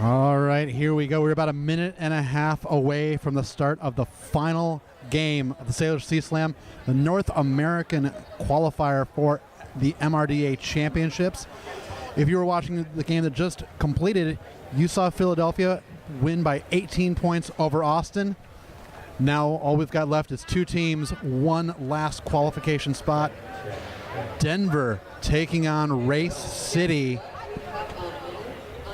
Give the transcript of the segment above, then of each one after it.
All right, here we go. We're about a minute and a half away from the start of the final game of the Salish Sea Slam, the North American qualifier for the MRDA Championships. If you were watching the game that just completed, you saw Philadelphia win by 18 points over Austin. Now all we've got left is two teams, one last qualification spot. Denver taking on Race City.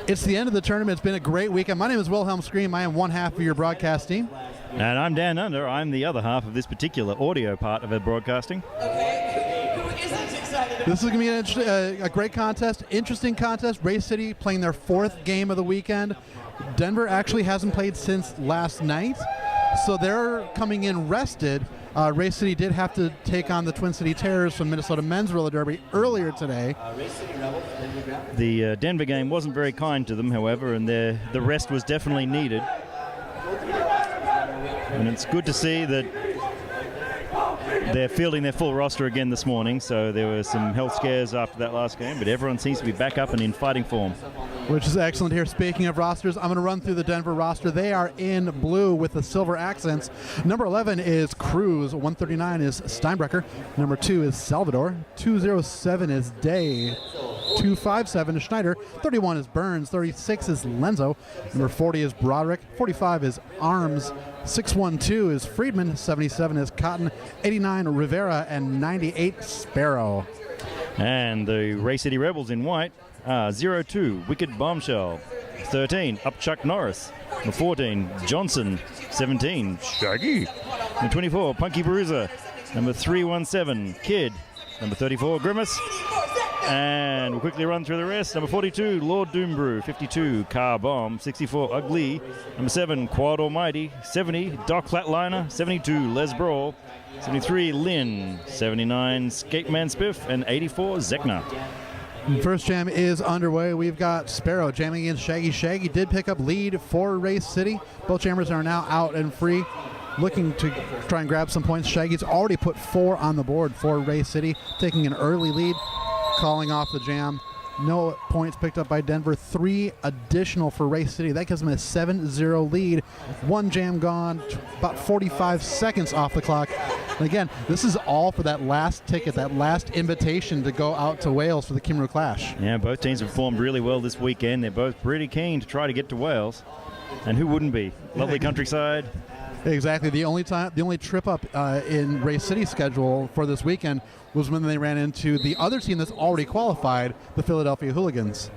It's the end of the tournament. It's been a great weekend. My name is Wilhelm Scream. I am one half of your broadcast team. And I'm Dan Under. I'm the other half of this particular audio part of our broadcasting. Okay, who isn't excited? This is going to be a great contest, interesting contest. Race City playing their fourth game of the weekend. Denver actually hasn't played since last night, so they're coming in rested. Race City did have to take on the Twin City Terrors from Minnesota Men's Roller Derby earlier today. The Denver game wasn't very kind to them, however, and the rest was definitely needed. And it's good to see that they're fielding their full roster again this morning, so there were some health scares after that last game, but everyone seems to be back up and in fighting form. Which is excellent here. Speaking of rosters, I'm going to run through the Denver roster. They are in blue with the silver accents. Number 11 is Cruz. 139 is Steinbrecher. Number 2 is Salvador. 207 is Day. 257 is Schneider. 31 is Burns. 36 is Lenzo. Number 40 is Broderick. 45 is Arms. 612 is Friedman. 77 is Cotton. 89 Rivera. And 98 Sparrow. And the Race City Rebels in white. 02, Wicked Bombshell. 13, Up Chuck Norris. Number 14, Johnson. 17, Shaggy. Number 24, Punky Bruiser. Number 317, Kid. Number 34, Grimace. And we'll quickly run through the rest. Number 42, Lord Doombrew. 52, Car Bomb. 64, Ugly. Number 7, Quad Almighty. 70, Doc Flatliner. 72, Les Brawl. 73, Lynn. 79, Skateman Spiff. And 84, Zekna. First jam is underway. We've got Sparrow jamming against Shaggy. Shaggy did pick up lead for Race City. Both jammers are now out and free, looking to try and grab some points. Shaggy's already put 4 on the board for Race City, taking an early lead, calling off the jam. No points picked up by Denver. 3 additional for Race City. That gives them a 7-0 lead. One jam gone, about 45 seconds off the clock. And again, this is all for that last ticket, that last invitation to go out to Wales for the Kimmerer Clash. Yeah, both teams have performed really well this weekend. They're both pretty keen to try to get to Wales. And who wouldn't be? Lovely countryside. Exactly. The only trip up in Race City's schedule for this weekend was when they ran into the other team that's already qualified, the Philadelphia Hooligans.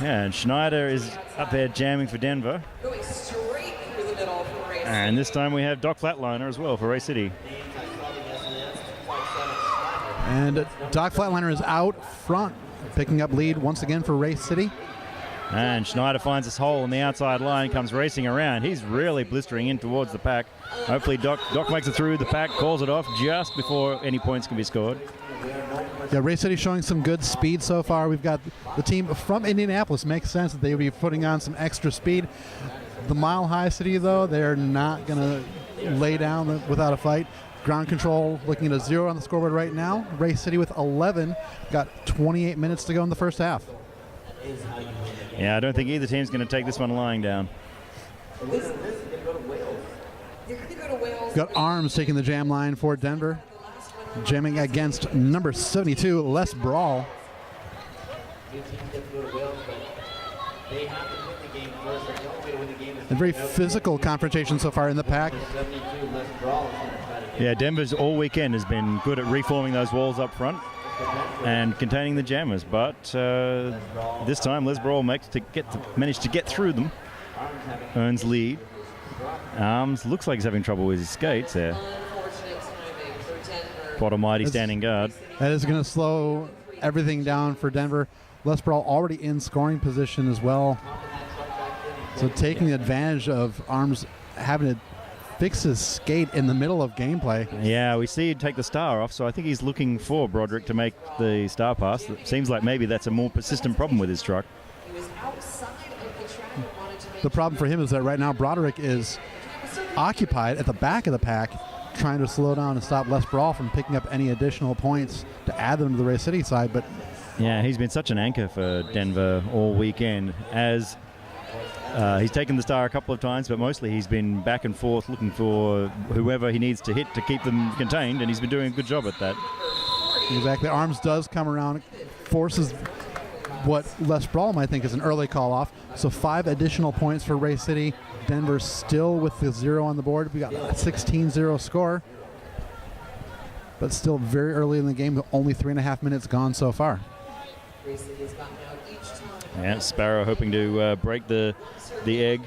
Yeah, and Schneider is up there jamming for Denver. Going straight through the middle for Race. And this time we have Doc Flatliner as well for Race City. And Doc Flatliner is out front, picking up lead once again for Race City. And Schneider finds this hole in the outside line, comes racing around. He's really blistering in towards the pack. Hopefully Doc makes it through the pack, calls it off just before any points can be scored. Yeah, Race City showing some good speed so far. We've got the team from Indianapolis. Makes sense that they would be putting on some extra speed. The Mile High City, though, they're not going to lay down without a fight. Ground control looking at a 0 on the scoreboard right now. Race City with 11. Got 28 minutes to go in the first half. Yeah, I don't think either team's going to take this one lying down. Got Arms taking the jam line for Denver. Jamming against number 72, Les Brawl. A very physical confrontation so far in the pack. Yeah, Denver's all weekend has been good at reforming those walls up front and containing the jammers, but this time Les Brawl managed to get through them. Earns lead. Arms looks like he's having trouble with his skates there. Quad Almighty standing guard. That is going to slow everything down for Denver. Les Brawl already in scoring position as well. So taking advantage of Arms having to fix his skate in the middle of gameplay. Yeah, we see him take the star off, so I think he's looking for Broderick to make the star pass. It seems like maybe that's a more persistent problem with his truck. The problem for him is that right now Broderick is occupied at the back of the pack, trying to slow down and stop Les Brawl from picking up any additional points to add them to the Race City side, but Yeah, he's been such an anchor for Denver all weekend, as he's taken the star a couple of times, but mostly he's been back and forth looking for whoever he needs to hit to keep them contained, and he's been doing a good job at that. Exactly. Arms does come around, forces what Les Brawl might think is an early call off. So 5 additional points for Race City. Denver still with the 0 on the board. We got a 16-0 score. But still very early in the game, only 3.5 minutes gone so far. Yeah, Sparrow hoping to break the egg.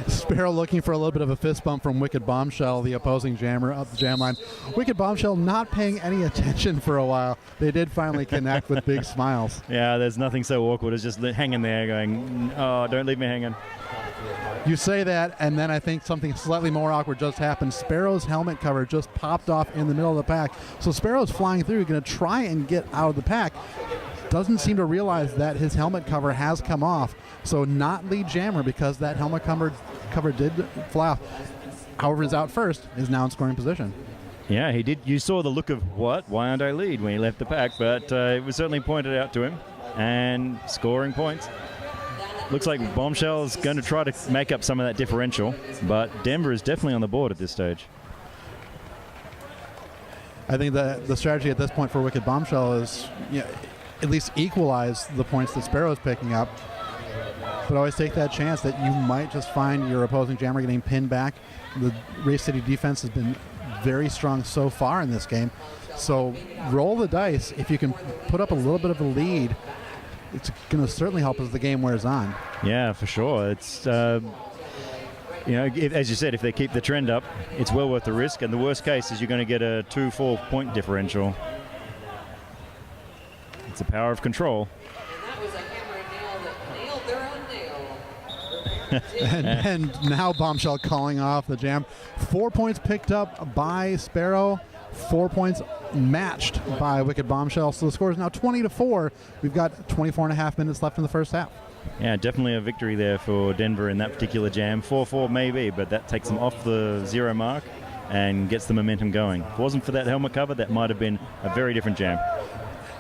Sparrow looking for a little bit of a fist bump from Wicked Bombshell, the opposing jammer up the jam line. Wicked Bombshell not paying any attention for a while. They did finally connect with big smiles. Yeah, there's nothing so awkward as just hanging there going, oh, don't leave me hanging. You say that, and then I think something slightly more awkward just happened. Sparrow's helmet cover just popped off in the middle of the pack. So Sparrow's flying through, going to try and get out of the pack. Doesn't seem to realize that his helmet cover has come off. So not lead jammer, because that helmet cover did fly off. However, is out first, is now in scoring position. Yeah, he did. You saw the look of, what? Why aren't I lead when he left the pack? But it was certainly pointed out to him, and scoring points. Looks like Bombshell's going to try to make up some of that differential, but Denver is definitely on the board at this stage. I think the strategy at this point for Wicked Bombshell is, at least equalize the points that Sparrow's picking up. But always take that chance that you might just find your opposing jammer getting pinned back. The Race City defense has been very strong so far in this game. So roll the dice. If you can put up a little bit of a lead, it's going to certainly help as the game wears on. Yeah, for sure. It's, as you said, if they keep the trend up, it's well worth the risk. And the worst case is you're going to get a 2-4 point differential. It's the power of control. And now Bombshell calling off the jam. 4 points picked up by Sparrow. 4 points matched by Wicked Bombshell. So the score is now 20-4. We've got 24.5 minutes left in the first half. Yeah, definitely a victory there for Denver in that particular jam. 4-4 maybe, but that takes them off the 0 mark and gets the momentum going. If it wasn't for that helmet cover, that might have been a very different jam.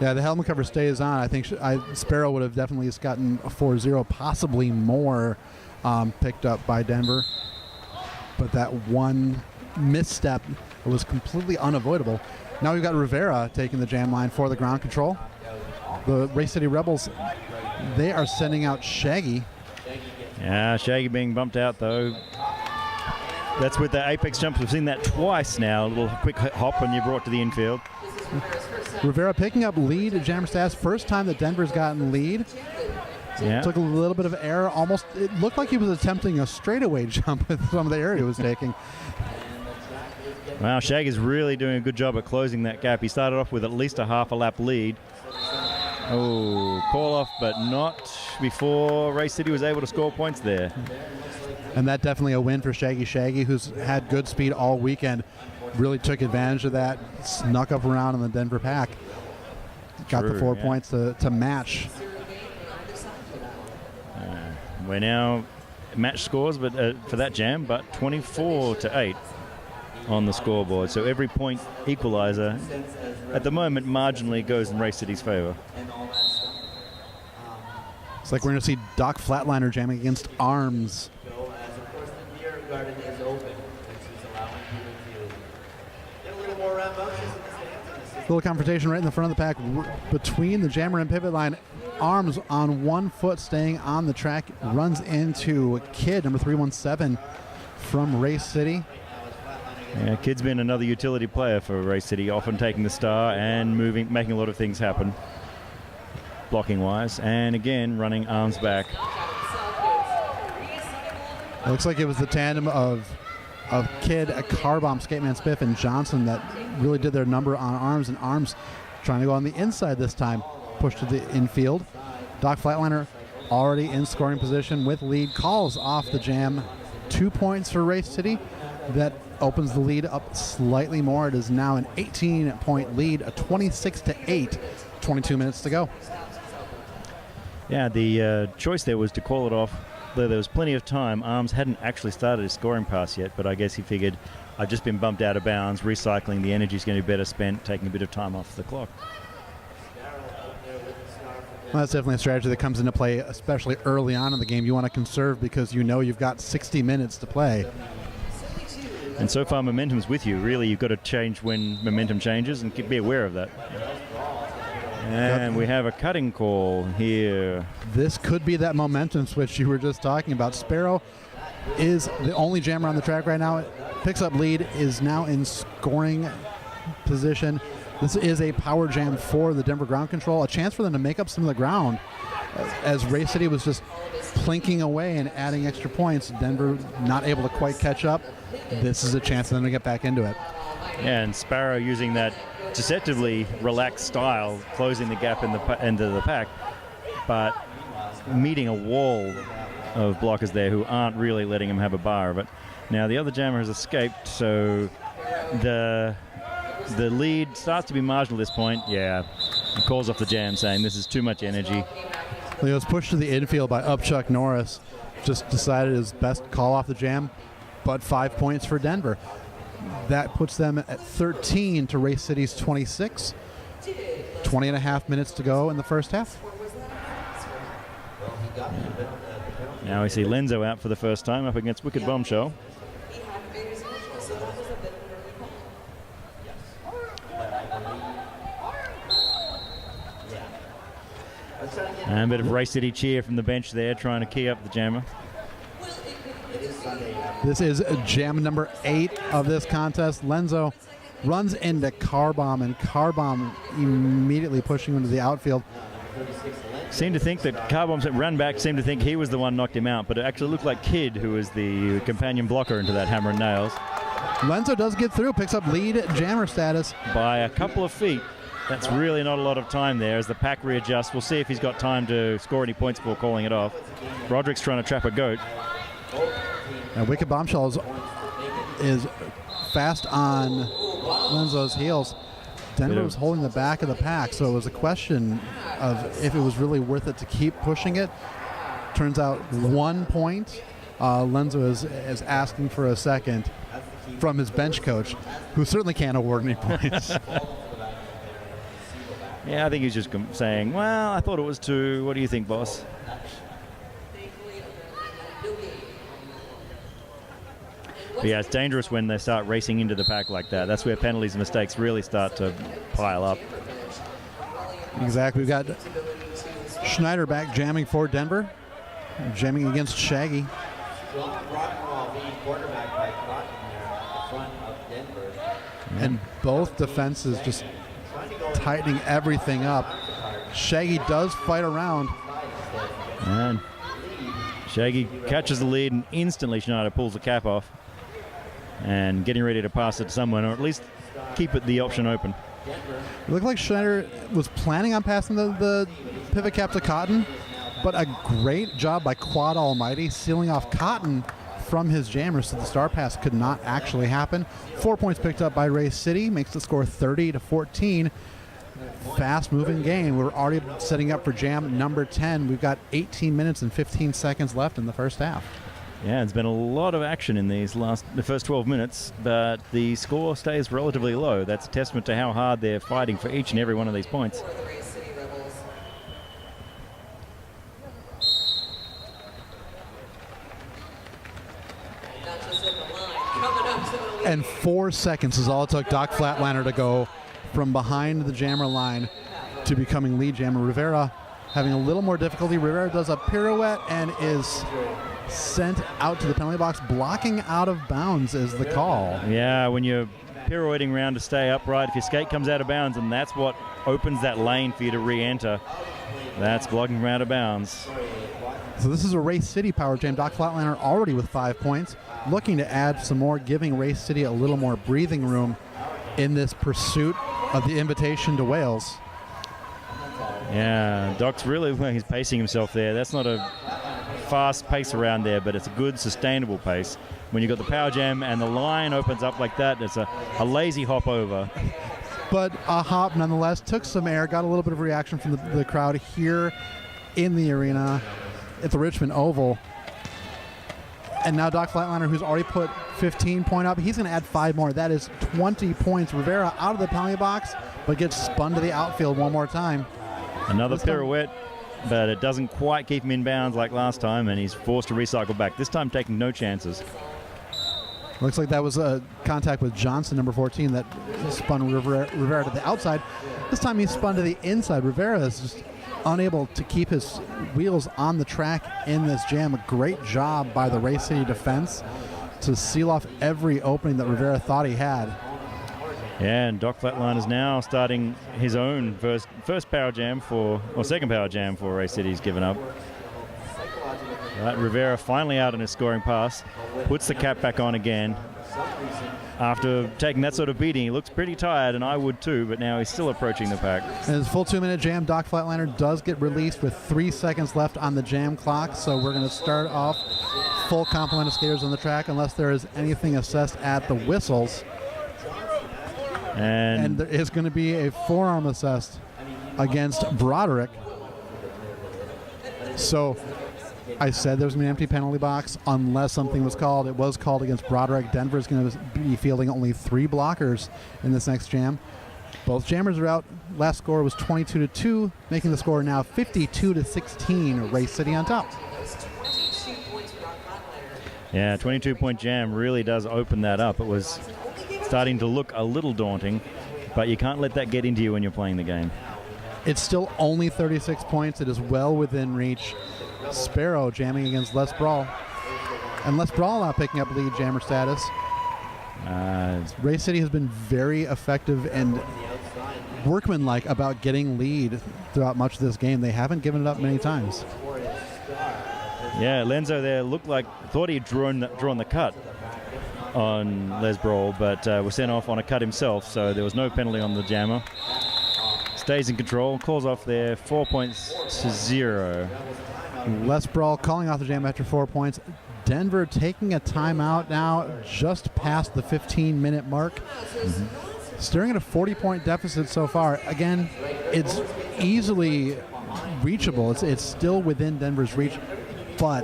Yeah, the helmet cover stays on. I think Sparrow would have definitely gotten a 4-0, possibly more, picked up by Denver. But that one misstep was completely unavoidable. Now we've got Rivera taking the jam line for the ground control. The Race City Rebels, they are sending out Shaggy. Yeah, Shaggy being bumped out though. That's with the apex jumps. We've seen that twice now. A little quick hop when you're brought to the infield. Rivera picking up lead at jammer stats. First time that Denver's gotten lead. Yeah. Took a little bit of error. Almost, it looked like he was attempting a straightaway jump with some of the error he was taking. Wow, Shaggy's really doing a good job at closing that gap. He started off with at least a half a lap lead. Oh, call off, but not before Race City was able to score points there. And that definitely a win for Shaggy. Shaggy, who's had good speed all weekend, really took advantage of that, snuck up around in the Denver pack. Got the 4 points to match. We're now match scores, but for that jam, but 24-8 on the scoreboard. So every point equalizer at the moment marginally goes in Race City's favor. It's like we're going to see Doc Flatliner jamming against Arms. Little confrontation right in the front of the pack between the jammer and pivot line. Arms on 1 foot staying on the track, runs into Kid, number 317 from Race City. Yeah, Kid's been another utility player for Race City, often taking the star and making a lot of things happen, blocking wise, and again running Arms back. It looks like it was the tandem of Kid, a car bomb, Skateman Spiff, and Johnson that really did their number on Arms, and Arms trying to go on the inside this time, pushed to the infield. Doc Flatliner already in scoring position with lead, calls off the jam. 2 points for Race City. That opens the lead up slightly more. It is now an 18-point lead, a 26-8, 22 minutes to go. Yeah, the choice there was to call it off. Though there was plenty of time, Arms hadn't actually started his scoring pass yet, but I guess he figured, I've just been bumped out of bounds, recycling the energy is going to be better spent, taking a bit of time off the clock. Well, that's definitely a strategy that comes into play, especially early on in the game. You want to conserve because you know you've got 60 minutes to play. And so far, momentum's with you. Really, you've got to change when momentum changes and be aware of that. And we have a cutting call here. This could be that momentum switch you were just talking about. Sparrow is the only jammer on the track right now. Picks up lead, is now in scoring position. This is a power jam for the Denver ground control, a chance for them to make up some of the ground as Race City was just plinking away and adding extra points. Denver not able to quite catch up. This is a chance for them to get back into it. And Sparrow using that deceptively relaxed style, closing the gap in the end of the pack, but meeting a wall of blockers there who aren't really letting him have a bar of it. Now the other jammer has escaped, so the lead starts to be marginal at this point. Yeah, he calls off the jam, saying this is too much energy. He was pushed to the infield by Upchuck Norris. Just decided his best call off the jam, but 5 points for Denver. That puts them at 13 to Race City's 26. 20 and a half minutes to go in the first half. Now we see Lenzo out for the first time up against Wicked Bombshell. And a bit of Race City cheer from the bench there, trying to key up the jammer. This is jam number 8 of this contest. Lenzo runs into Carbomb, and Carbomb immediately pushing him into the outfield. Seemed to think that Carbomb's run back seemed to think he was the one knocked him out, but it actually looked like Kid, who was the companion blocker into that hammer and nails. Lenzo does get through, picks up lead jammer status. By a couple of feet. That's really not a lot of time there as the pack readjusts. We'll see if he's got time to score any points before calling it off. Roderick's trying to trap a goat. And Wicked Bombshell is fast on Lenzo's heels. Denver was holding the back of the pack, so it was a question of if it was really worth it to keep pushing it. Turns out 1 point. Lenzo is asking for a second from his bench coach, who certainly can't award any points. Yeah, I think he's just saying, well, I thought it was 2. What do you think, boss? But yeah, it's dangerous when they start racing into the pack like that. That's where penalties and mistakes really start to pile up. Exactly. We've got Schneider back jamming for Denver, jamming against Shaggy. And both defenses just tightening everything up. Shaggy does fight around. And Shaggy catches the lead, and instantly Schneider pulls the cap off and getting ready to pass it to someone, or at least keep it the option open. It looked like Schneider was planning on passing the pivot cap to Cotton, but a great job by Quad Almighty sealing off Cotton from his jammer, so the star pass could not actually happen. 4 points picked up by Race City, makes the score 30-14. Fast-moving game. We're already setting up for jam number 10. We've got 18 minutes and 15 seconds left in the first half. Yeah, it's been a lot of action in the first 12 minutes, but the score stays relatively low. That's a testament to how hard they're fighting for each and every one of these points. And 4 seconds is all it took Doc Flatliner to go from behind the jammer line to becoming lead jammer. Rivera having a little more difficulty. Rivera does a pirouette and is sent out to the penalty box. Blocking out of bounds is the call. Yeah, when you're pirouetting around to stay upright, if your skate comes out of bounds, and that's what opens that lane for you to re-enter, that's blocking from out of bounds. So this is a Race City power jam. Doc Flatliner already with 5 points, looking to add some more, giving Race City a little more breathing room in this pursuit of the invitation to Wales. Yeah, Doc's really, he's pacing himself there. That's not a fast pace around there, but it's a good, sustainable pace. When you've got the power jam and the line opens up like that, it's a lazy hop over. But a hop nonetheless, took some air, got a little bit of reaction from the crowd here in the arena at the Richmond Oval. And now Doc Flatliner, who's already put 15 point up, he's going to add 5 more. That is 20 points. Rivera out of the penalty box, but gets spun to the outfield one more time. Another pirouette but it doesn't quite keep him in bounds like last time, and he's forced to recycle back. This time taking no chances. Looks like that was a contact with Johnson, number 14, that spun Rivera to the outside. This time he spun to the inside. Rivera is just unable to keep his wheels on the track in this jam. A great job by the Race City defense to seal off every opening that Rivera thought he had. Yeah, and Doc Flatline is now starting his own first power jam second power jam for Race City. He's given up. Right, Rivera finally out on his scoring pass, puts the cap back on again. After taking that sort of beating, he looks pretty tired, and I would too, but now he's still approaching the pack. In his full 2-minute jam, Doc Flatliner does get released with 3 seconds left on the jam clock, so we're going to start off full complement of skaters on the track unless there is anything assessed at the whistles. And there is going to be a forearm assessed against Broderick. So I said there's an empty penalty box unless something was called. It was called against Broderick. Denver's going to be fielding only 3 blockers in this next jam. Both jammers are out. Last score was 22-2, making the score now 52-16. Race City on top. Yeah, 22-point jam really does open that up. It was starting to look a little daunting, but you can't let that get into you when you're playing the game. It's still only 36 points. It is well within reach. Sparrow jamming against Les Brawl. And Les Brawl now picking up lead jammer status. Race City has been very effective and workmanlike about getting lead throughout much of this game. They haven't given it up many times. Yeah, Lenzo there thought he'd drawn the cut on Les Brawl, but was sent off on a cut himself, so there was no penalty on the jammer. Stays in control, calls off there, 4 points to 0. Les Brawl calling off the jam after 4 points. Denver taking a timeout now just past the 15-minute mark. Staring at a 40-point deficit so far. Again, it's easily reachable. It's still within Denver's reach, but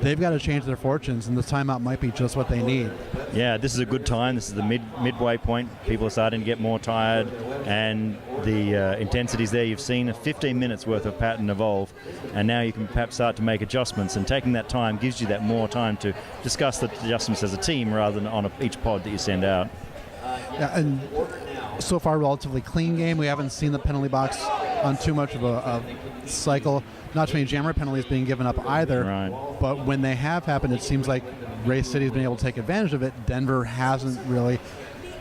they've got to change their fortunes, and this timeout might be just what they need. Yeah, this is a good time. This is the midway point. People are starting to get more tired, and the intensity's there. You've seen 15 minutes worth of pattern evolve, and now you can perhaps start to make adjustments, and taking that time gives you that more time to discuss the adjustments as a team rather than on each pod that you send out. Yeah, and so far, relatively clean game. We haven't seen the penalty box on too much of a cycle. Not too many jammer penalties being given up either. Right. But when they have happened, it seems like Race City has been able to take advantage of it. Denver hasn't really.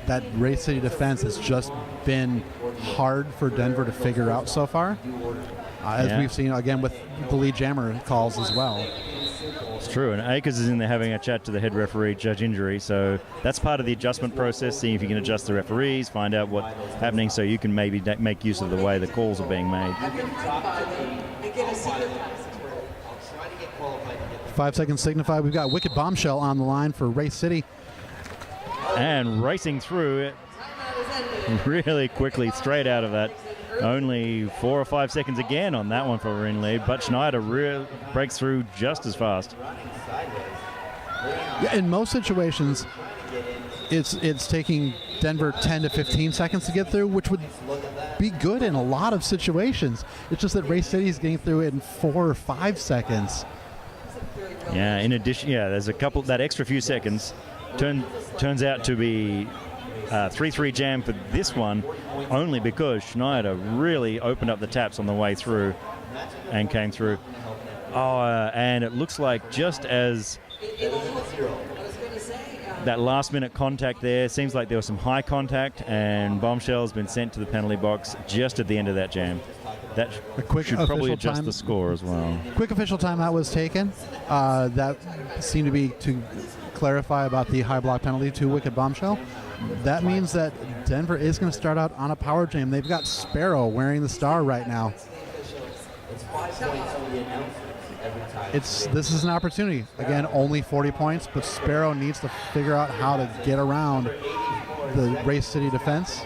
That Race City defense has just been hard for Denver to figure out so far. As we've seen, again, with the lead jammer calls as well. It's true, and Akers is in there having a chat to the head referee, Judge Injury, so that's part of the adjustment process, seeing if you can adjust the referees, find out what's happening so you can maybe make use of the way the calls are being made. 5 seconds signified. We've got Wicked Bombshell on the line for Race City. And racing through it really quickly, straight out of that. Only 4 or 5 seconds again on that one for we're in lead, but Schneider breaks through just as fast. Yeah, in most situations, it's taking Denver 10 to 15 seconds to get through, which would be good in a lot of situations. It's just that Race City is getting through it in 4 or 5 seconds. Yeah, in addition, there's a couple, that extra few seconds turns out to be 3-3 jam for this one, only because Schneider really opened up the taps on the way through and came through. And it looks like just as that last-minute contact there, seems like there was some high contact, and Bombshell's been sent to the penalty box just at the end of that jam. That should probably adjust the score as well. Quick official timeout was taken. That seemed to be to clarify about the high block penalty to Wicked Bombshell. That means that Denver is going to start out on a power jam. They've got Sparrow wearing the star right now. This is an opportunity. Again, only 40 points, but Sparrow needs to figure out how to get around the Race City defense.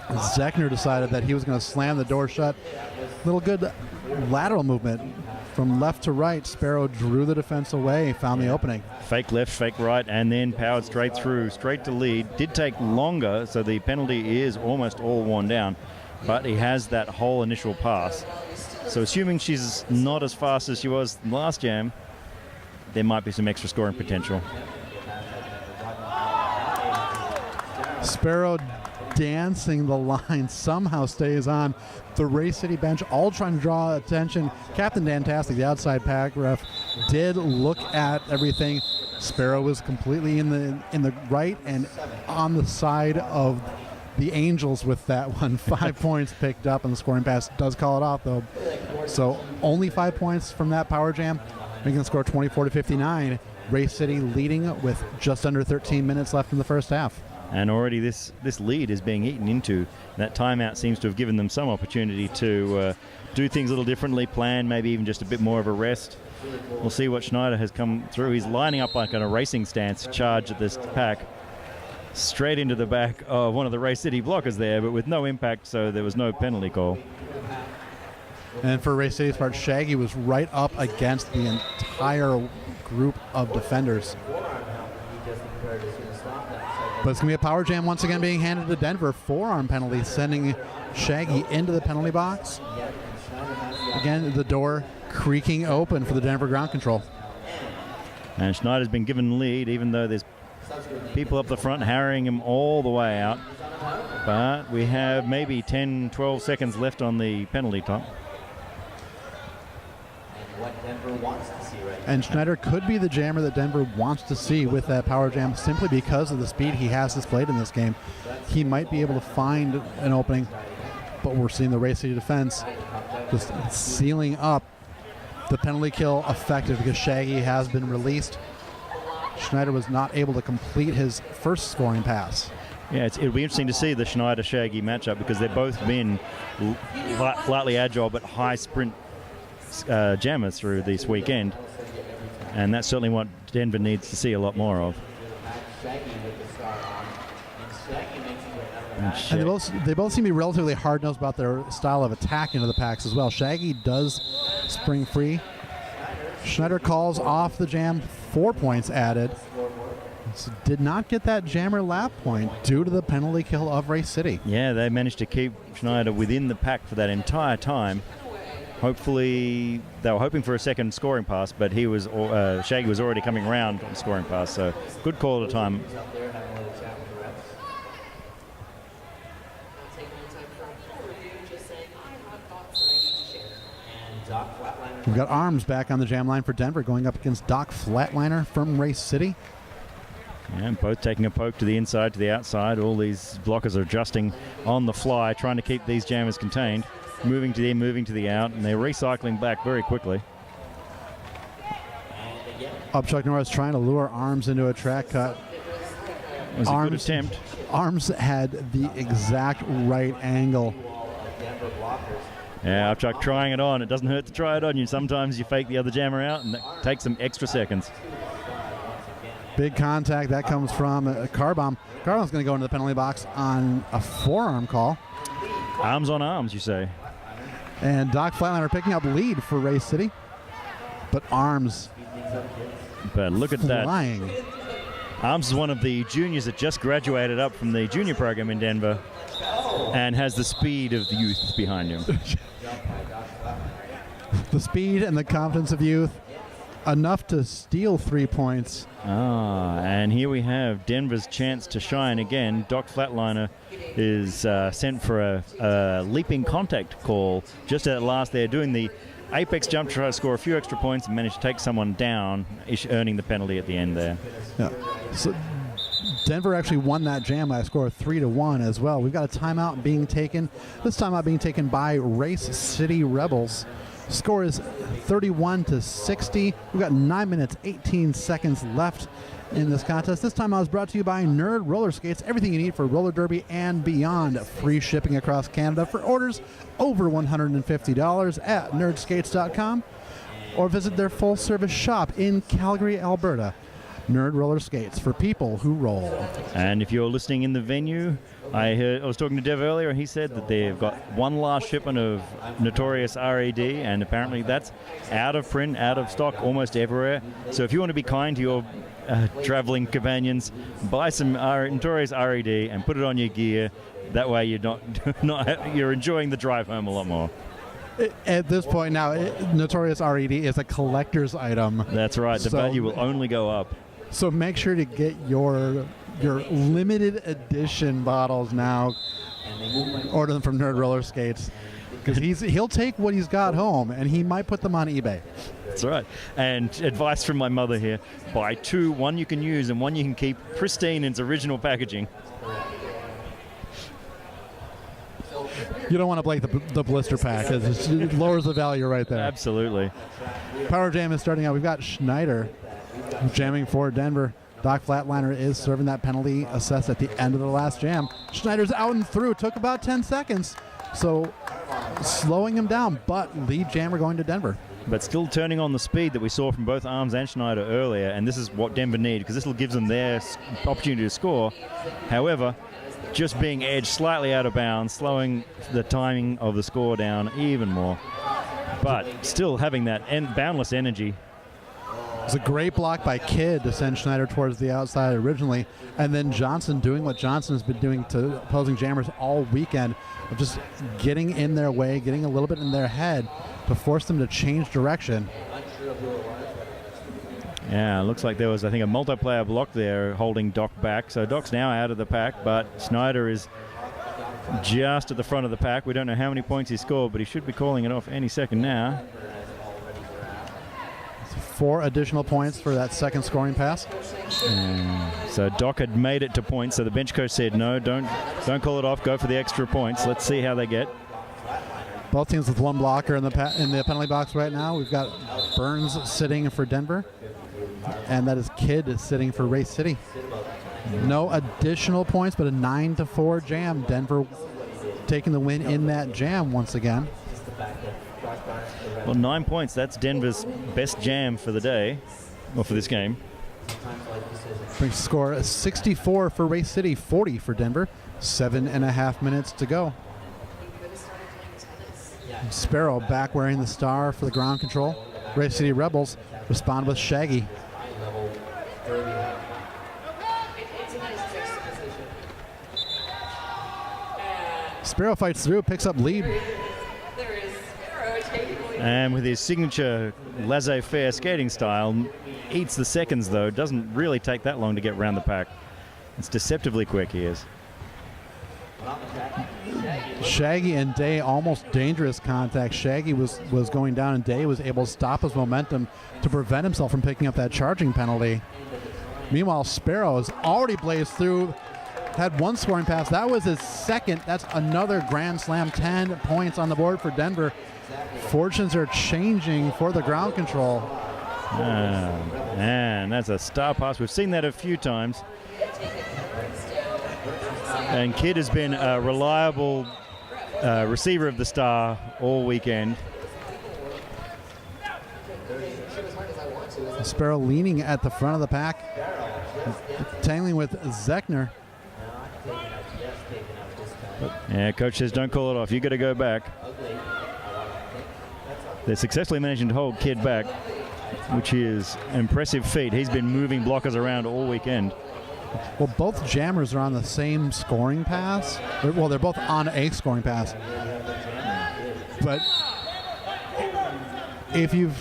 Zechner decided that he was going to slam the door shut. Little good lateral movement from left to right. Sparrow drew the defense away, found the opening. Fake left, fake right, and then powered straight through, straight to lead. Did take longer, so the penalty is almost all worn down. but he has that whole initial pass. So assuming she's not as fast as she was in the last jam, there might be some extra scoring potential. Sparrow dancing the line somehow stays on. The Race City bench all trying to draw attention. Captain Dantastic, the outside pack ref, did look at everything. Sparrow was completely in the right and on the side of the Angels with that one. 5 points picked up, and the scoring pass does call it off, though. So only 5 points from that power jam, making the score 24-59. Race City leading with just under 13 minutes left in the first half. And already this lead is being eaten into. That timeout seems to have given them some opportunity to do things a little differently, plan maybe even just a bit more of a rest. We'll see what Schneider has come through. He's lining up like on a racing stance, charge at this pack. Straight into the back of one of the Race City blockers there, but with no impact, so there was no penalty call. And for Race City's part, Shaggy was right up against the entire group of defenders. But it's going to be a power jam once again being handed to Denver. Forearm penalty, sending Shaggy into the penalty box. Again, the door creaking open for the Denver ground control. And Schneider's been given the lead, even though there's people up the front harrying him all the way out. But we have maybe 10, 12 seconds left on the penalty time. And Schneider could be the jammer that Denver wants to see with that power jam, simply because of the speed he has displayed in this game. He might be able to find an opening, but we're seeing the Race City defense just sealing up. The penalty kill effective because Shaggy has been released. Schneider was not able to complete his first scoring pass. Yeah, it'll be interesting to see the Schneider-Shaggy matchup, because they've both been lightly agile but high sprint jammers through this weekend, and that's certainly what Denver needs to see a lot more of. And they both seem to be relatively hard-nosed about their style of attack into the packs as well. Shaggy does spring free. Schneider calls off the jam, 4 points added. So did not get that jammer lap point due to the penalty kill of Race City. Yeah, they managed to keep Schneider within the pack for that entire time. Hopefully, they were hoping for a second scoring pass, but Shaggy was already coming around on scoring pass, so good call at a time. We've got Arms back on the jam line for Denver, going up against Doc Flatliner from Race City. And both taking a poke to the inside, to the outside. All these blockers are adjusting on the fly, trying to keep these jammers contained. Moving to the in, moving to the out, and they're recycling back very quickly. Up Chuck Norris trying to lure Arms into a track cut. It was a good attempt. Arms had the exact right angle. Yeah, Upchuck trying it on. It doesn't hurt to try it on you. Sometimes you fake the other jammer out, and that takes some extra seconds. Big contact. That comes from Carbomb. Carbomb's going to go into the penalty box on a forearm call. Arms on arms, you say. And Doc Flatliner picking up lead for Race City. But Arms But look at flying. that. Arms is one of the juniors that just graduated up from the junior program in Denver and has the speed of the youth behind him. The speed and the confidence of youth, enough to steal 3 points. And here we have Denver's chance to shine again. Doc Flatliner is sent for a leaping contact call just at last. They're doing the apex jump to try to score a few extra points and manage to take someone down, earning the penalty at the end there. Yeah. So Denver actually won that jam by a score of 3-1 as well. We've got a timeout being taken. This timeout being taken by Race City Rebels. Score is 31-60. We've got 9 minutes, 18 seconds left in this contest. This timeout is brought to you by Nerd Roller Skates. Everything you need for roller derby and beyond. Free shipping across Canada for orders over $150 at nerdskates.com, or visit their full-service shop in Calgary, Alberta. Nerd roller skates for people who roll. And if you're listening in the venue, I was talking to Dev earlier, and he said that they've got one last shipment of Notorious RED, and apparently that's out of print, out of stock almost everywhere. So if you want to be kind to your traveling companions, buy some Notorious RED and put it on your gear. That way you're you're enjoying the drive home a lot more. At this point now, Notorious RED is a collector's item. That's right. The value will only go up. So make sure to get your limited edition bottles now. Order them from Nerd Roller Skates, because he'll take what he's got home and he might put them on eBay. That's right. And advice from my mother here: buy two, one you can use and one you can keep pristine in its original packaging. You don't want to break the blister pack, because it lowers the value right there. Absolutely. Power Jam is starting out. We've got Schneider jamming for Denver. Doc Flatliner is serving that penalty assessed at the end of the last jam. Schneider's out and through. Took about 10 seconds. So slowing him down, but lead jammer going to Denver. But still turning on the speed that we saw from both Arms and Schneider earlier, and this is what Denver need, because this will give them their opportunity to score. However, just being edged slightly out of bounds, slowing the timing of the score down even more. But still having that boundless energy. It's a great block by Kidd to send Schneider towards the outside originally, and then Johnson doing what Johnson has been doing to opposing jammers all weekend, of just getting in their way, getting a little bit in their head to force them to change direction. Yeah, it looks like there was, I think, a multiplayer block there holding Doc back. So Doc's now out of the pack, but Schneider is just at the front of the pack. We don't know how many points he scored, but he should be calling it off any second now. 4 additional points for that second scoring pass. So Doc had made it to points, so the bench coach said, no, don't call it off, go for the extra points. Let's see how they get. Both teams with one blocker in the penalty box right now. We've got Burns sitting for Denver, and that is Kidd sitting for Race City. No additional points, but a 9-4 jam. Denver taking the win in that jam once again. Well, 9 points. That's Denver's best jam for the day, or for this game. Brings the score 64 for Race City, 40 for Denver. 7.5 minutes to go. Sparrow back wearing the star for the ground control. Race City Rebels respond with Shaggy. Sparrow fights through, picks up lead. And with his signature laissez-faire skating style, eats the seconds though. Doesn't really take that long to get around the pack. It's deceptively quick, he is. Shaggy and Day, almost dangerous contact. Shaggy was going down, and Day was able to stop his momentum to prevent himself from picking up that charging penalty. Meanwhile, Sparrow has already blazed through, had one scoring pass. That was his second. That's another Grand Slam. 10 points on the board for Denver. Fortunes are changing for the ground control. And that's a star pass. We've seen that a few times. And Kidd has been a reliable receiver of the star all weekend. Sparrow leaning at the front of the pack, tangling with Zechner. Yeah, coach says don't call it off. You got to go back. They're successfully managing to hold Kidd back, which is an impressive feat. He's been moving blockers around all weekend. Well, both jammers are on the same scoring pass. Well, they're both on a scoring pass. But if you've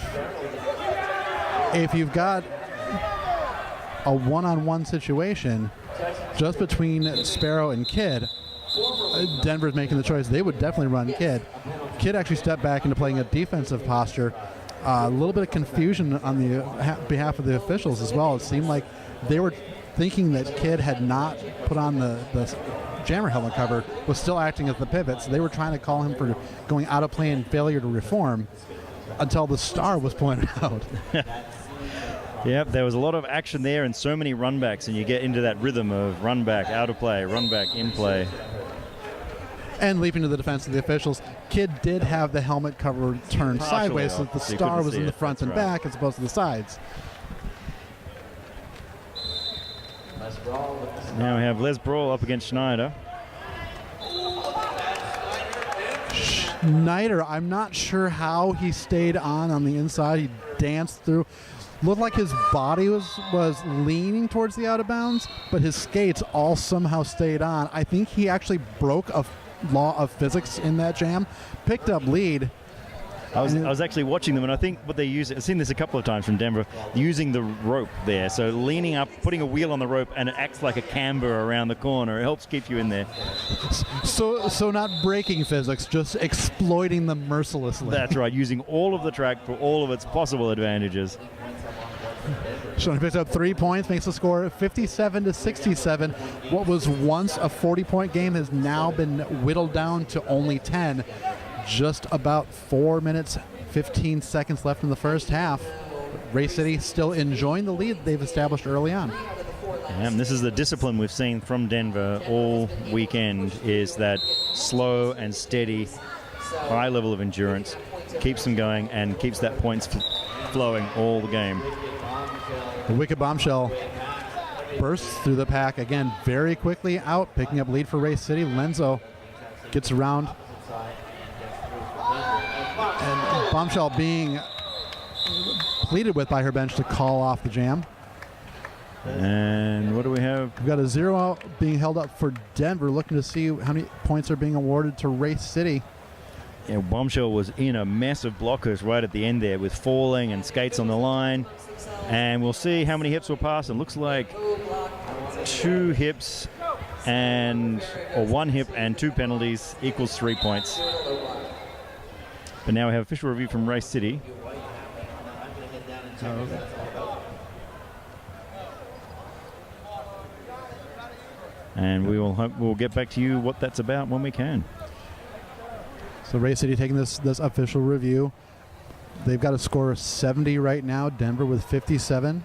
got a one-on-one situation just between Sparrow and Kidd, Denver's making the choice. They would definitely run Kidd. Kidd actually stepped back into playing a defensive posture. A little bit of confusion on the behalf of the officials as well. It seemed like they were thinking that Kidd had not put on the jammer helmet cover, was still acting as the pivot. So they were trying to call him for going out of play and failure to reform until the star was pointed out. Yep, there was a lot of action there and so many runbacks, and you get into that rhythm of run back, out of play, run back, in play. And leaping to the defense of the officials, Kidd did have the helmet cover turned sideways, so the star was in the front and back as opposed to the sides. Now we have Les Brawl up against Schneider. Schneider, I'm not sure how he stayed on the inside. He danced through. Looked like his body was leaning towards the out of bounds, but his skates all somehow stayed on. I think he actually broke a law of physics in that jam, picked up lead. I was actually watching them, and I think what they use, I've seen this a couple of times from Denver, using the rope there. So leaning up, putting a wheel on the rope, and it acts like a camber around the corner. It helps keep you in there. So not breaking physics, just exploiting them mercilessly. That's right, using all of the track for all of its possible advantages. Shawnee picks up 3 points, makes the score 57-67. What was once a 40-point game has now been whittled down to only 10. Just about 4 minutes, 15 seconds left in the first half. Race City still enjoying the lead they've established early on. And this is the discipline we've seen from Denver all weekend, is that slow and steady, high level of endurance, keeps them going and keeps that points flowing all the game. The Wicked Bombshell bursts through the pack again very quickly out, picking up lead for Race City. Lenzo gets around. And Bombshell being pleaded with by her bench to call off the jam. And what do we have? We've got a 0 out being held up for Denver, looking to see how many points are being awarded to Race City. Yeah, Bombshell was in a mess of blockers right at the end there with falling and skates on the line. And we'll see how many hips will pass. It looks like 2 hips or 1 hip and 2 penalties equals 3 points. But now we have official review from Race City. And we'll get back to you what that's about when we can. So Race City taking this official review. They've got a score of 70 right now. Denver with 57.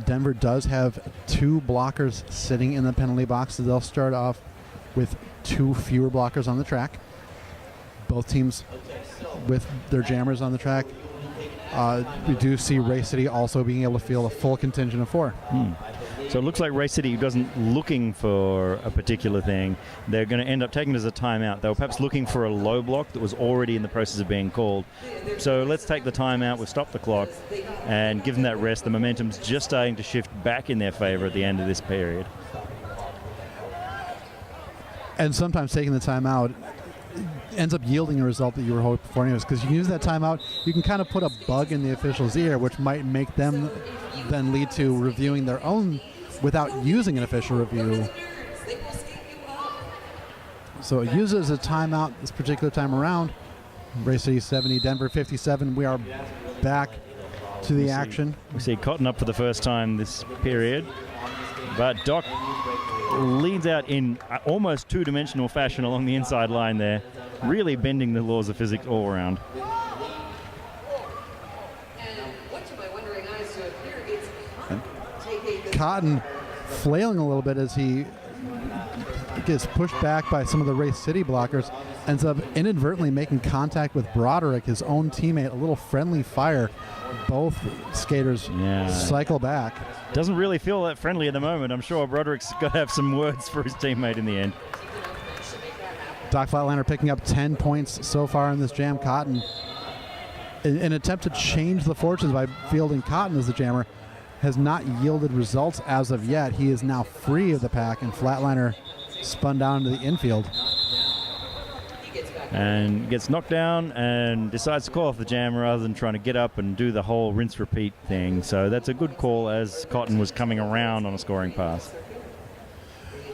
Denver does have 2 blockers sitting in the penalty box, so they'll start off with 2 fewer blockers on the track. Both teams with their jammers on the track. We do see Race City also being able to field a full contingent of 4. So it looks like Race City wasn't looking for a particular thing. They're going to end up taking it as a timeout. They were perhaps looking for a low block that was already in the process of being called. So let's take the timeout. We'll stop the clock and give them that rest. The momentum's just starting to shift back in their favor at the end of this period. And sometimes taking the timeout ends up yielding a result that you were hoping for anyways, because you can use that timeout, you can kind of put a bug in the official's ear, which might make them then lead to reviewing their own without using an official review. So it uses a timeout this particular time around. Race City 70, Denver 57. We are back to the action. We see Cotton up for the first time this period, but Doc leads out in almost two-dimensional fashion along the inside line there, really bending the laws of physics all around. Cotton flailing a little bit as he gets pushed back by some of the Race City blockers, ends up inadvertently making contact with Broderick, his own teammate, a little friendly fire. Both skaters cycle back. Doesn't really feel that friendly at the moment. I'm sure Broderick's got to have some words for his teammate in the end. Doc Flatliner picking up 10 points so far in this jam. Cotton, in an attempt to change the fortunes by fielding Cotton as the jammer, has not yielded results as of yet. He is now free of the pack, and Flatliner spun down to the infield. And gets knocked down and decides to call off the jam rather than trying to get up and do the whole rinse-repeat thing. So that's a good call as Cotton was coming around on a scoring pass.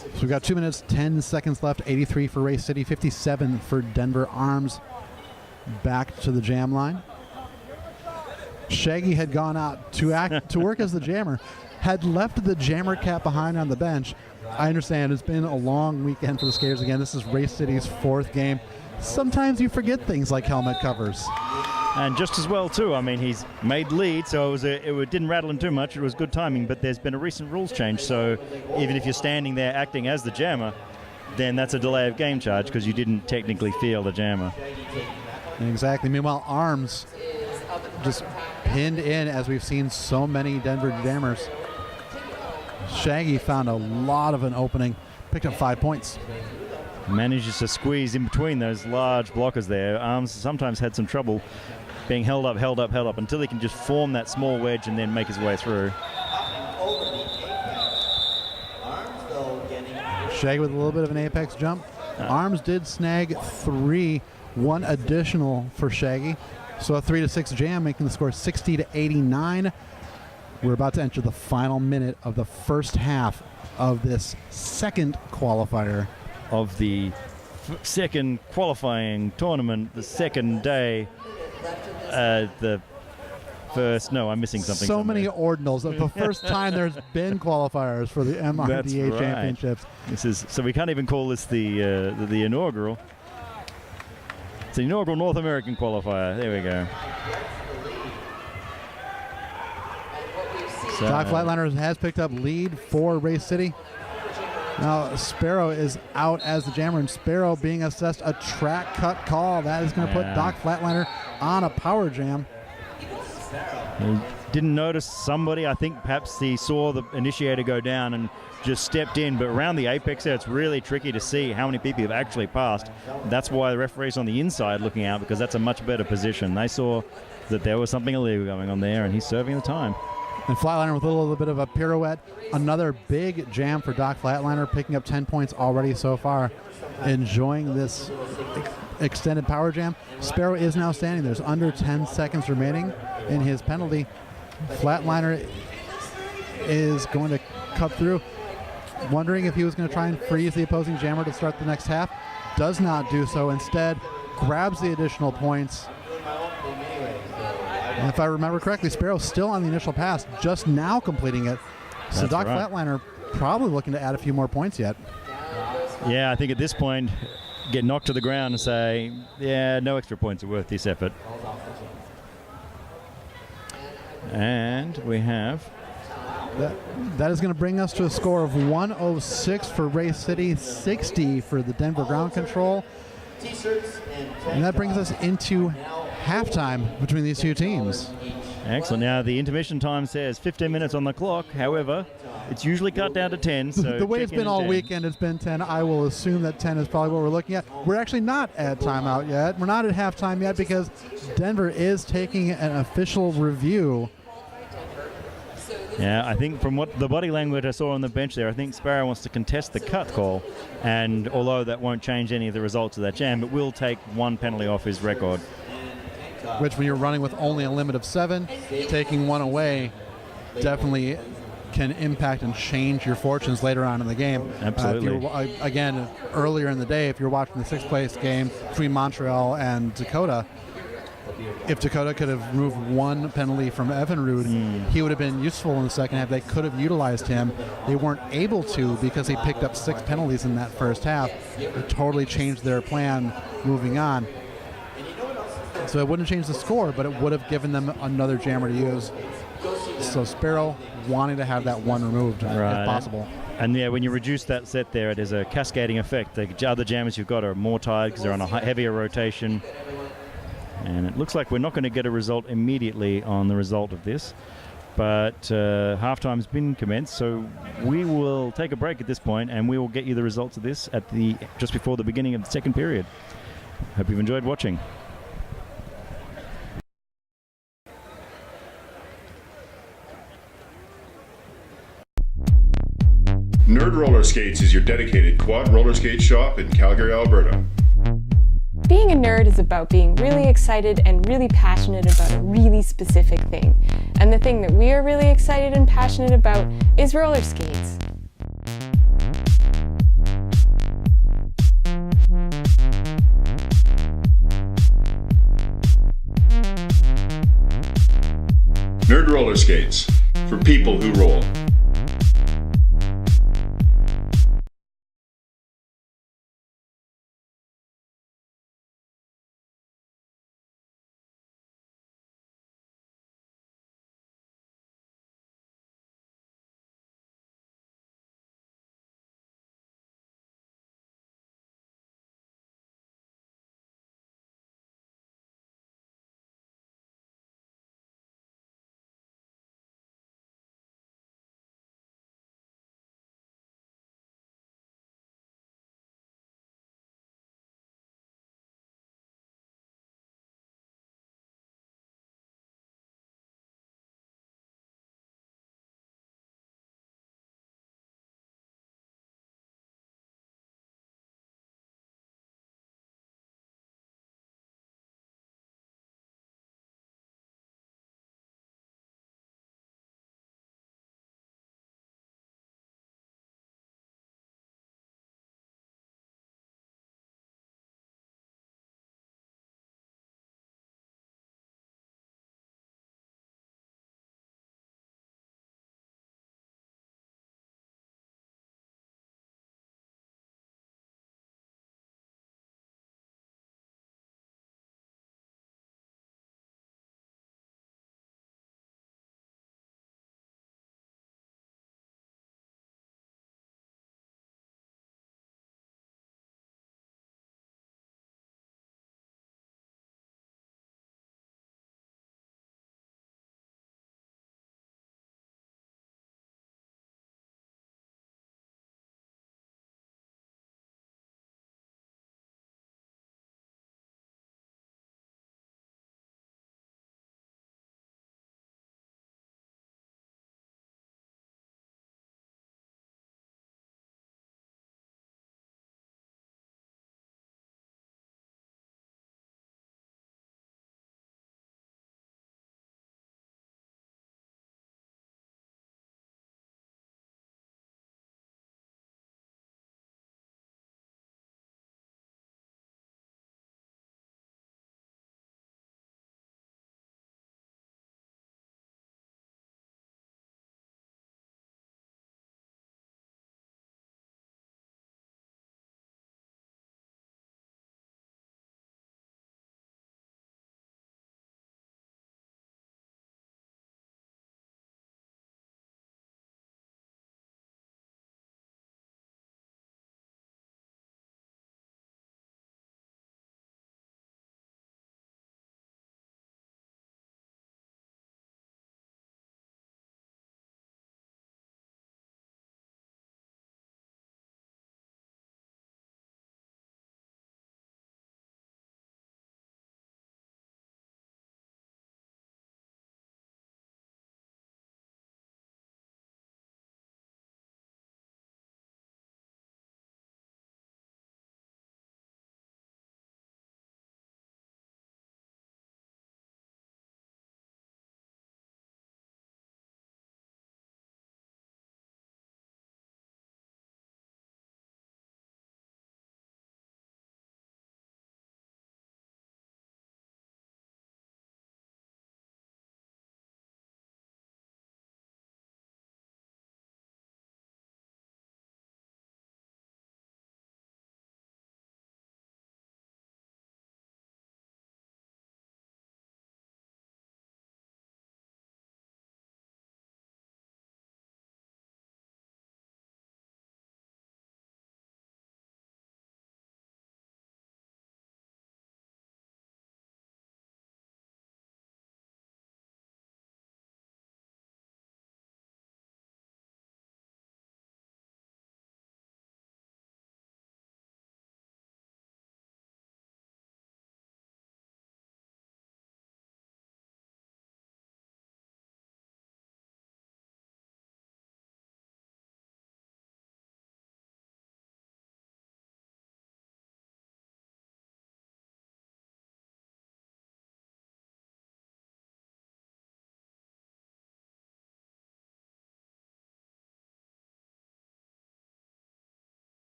So we've got 2 minutes, 10 seconds left. 83 for Race City, 57 for Denver. Arms back to the jam line. Shaggy had gone out to work as the jammer, had left the jammer cap behind on the bench. I understand it's been a long weekend for the skaters. Again, this is Race City's 4th game. Sometimes you forget things like helmet covers. And just as well, too. I mean, he's made lead, so it didn't rattle him too much. It was good timing, but there's been a recent rules change, so even if you're standing there acting as the jammer, then that's a delay of game charge because you didn't technically feel the jammer. Exactly. Meanwhile, Arms just pinned in, as we've seen so many Denver jammers. Shaggy found a lot of an opening, picked up 5 points. Manages to squeeze in between those large blockers there. Arms sometimes had some trouble being held up, until he can just form that small wedge and then make his way through. Shaggy with a little bit of an apex jump. Arms did snag 3, 1 additional for Shaggy. So a 3-6 jam, making the score 60-89. We're about to enter the final minute of the first half of this second qualifier. Of the second qualifying tournament, the second day, the first, no, I'm missing something. So somewhere. many ordinals. The first time there's been qualifiers for the MRDA right. championships. This is, so we can't even call this the inaugural. It's the inaugural North American qualifier. There we go. So, Doc Flatliners has picked up lead for Race City. Now Sparrow is out as the jammer, and Sparrow being assessed a track cut call. That is going to put Doc Flatliner on a power jam. He didn't notice somebody. I think perhaps he saw the initiator go down and just stepped in. But around the apex there, it's really tricky to see how many people have actually passed. That's why the referee's on the inside looking out, because that's a much better position. They saw that there was something illegal going on there, and he's serving the time. And Flatliner with a little bit of a pirouette. Another big jam for Doc Flatliner, picking up 10 points already so far. Enjoying this extended power jam. Sparrow is now standing. There's under 10 seconds remaining in his penalty. Flatliner is going to cut through. Wondering if he was going to try and freeze the opposing jammer to start the next half. Does not do so. Instead, grabs the additional points. And if I remember correctly, Sparrow's still on the initial pass, just now completing it. So That's Doc right. Flatliner probably looking to add a few more points yet. Yeah, I think at this point, get knocked to the ground and say, yeah, no extra points are worth this effort. And we have... That is going to bring us to a score of 106 for Race City, 60 for the Denver Ground Control. And that brings us into halftime between these two teams. Excellent. Now, the intermission time says 15 minutes on the clock. However, it's usually cut down to 10. So the way check it's in been at all 10. weekend, it's been 10. I will assume that 10 is probably what we're looking at. We're actually not at timeout yet. We're not at halftime yet because Denver is taking an official review. Yeah, I think from what the body language I saw on the bench there, I think Sparrow wants to contest the cut call. And although that won't change any of the results of that jam, it will take 1 penalty off his record. Which, when you're running with only a limit of 7, taking 1 away definitely can impact and change your fortunes later on in the game. Absolutely. Again, earlier in the day, if you're watching the 6th place game between Montreal and Dakota, if Dakota could have removed 1 penalty from Evinrude, he would have been useful in the second half. They could have utilized him. They weren't able to because he picked up 6 penalties in that first half. It totally changed their plan moving on. So it wouldn't change the score, but it would have given them another jammer to use. So Sparrow wanting to have that 1 removed if possible. And yeah, when you reduce that set there, it has a cascading effect. The other jammers you've got are more tired because they're on a heavier rotation. And it looks like we're not going to get a result immediately on the result of this. But halftime's been commenced, so we will take a break at this point, and we will get you the results of this at just before the beginning of the second period. Hope you've enjoyed watching. Nerd Roller Skates is your dedicated quad roller skate shop in Calgary, Alberta. Being a nerd is about being really excited and really passionate about a really specific thing. And the thing that we are really excited and passionate about is roller skates. Nerd Roller Skates, for people who roll.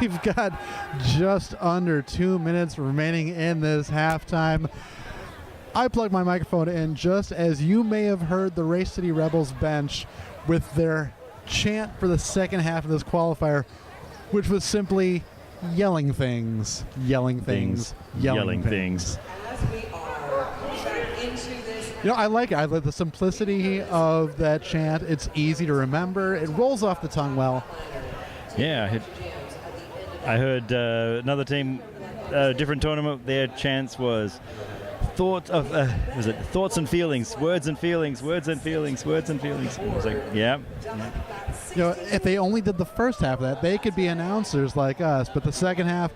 We've got just under 2 minutes remaining in this halftime. I plugged my microphone in just as you may have heard the Race City Rebels bench with their chant for the second half of this qualifier, which was simply yelling things, yelling things, yelling things. As we are back into this. You know, I like it. I like the simplicity of that chant. It's easy to remember. It rolls off the tongue well. Yeah, I heard another team, different tournament, their chants was thoughts and feelings, words and feelings, words and feelings, words and feelings. I was like, yeah. You know, if they only did the first half of that, they could be announcers like us. But the second half,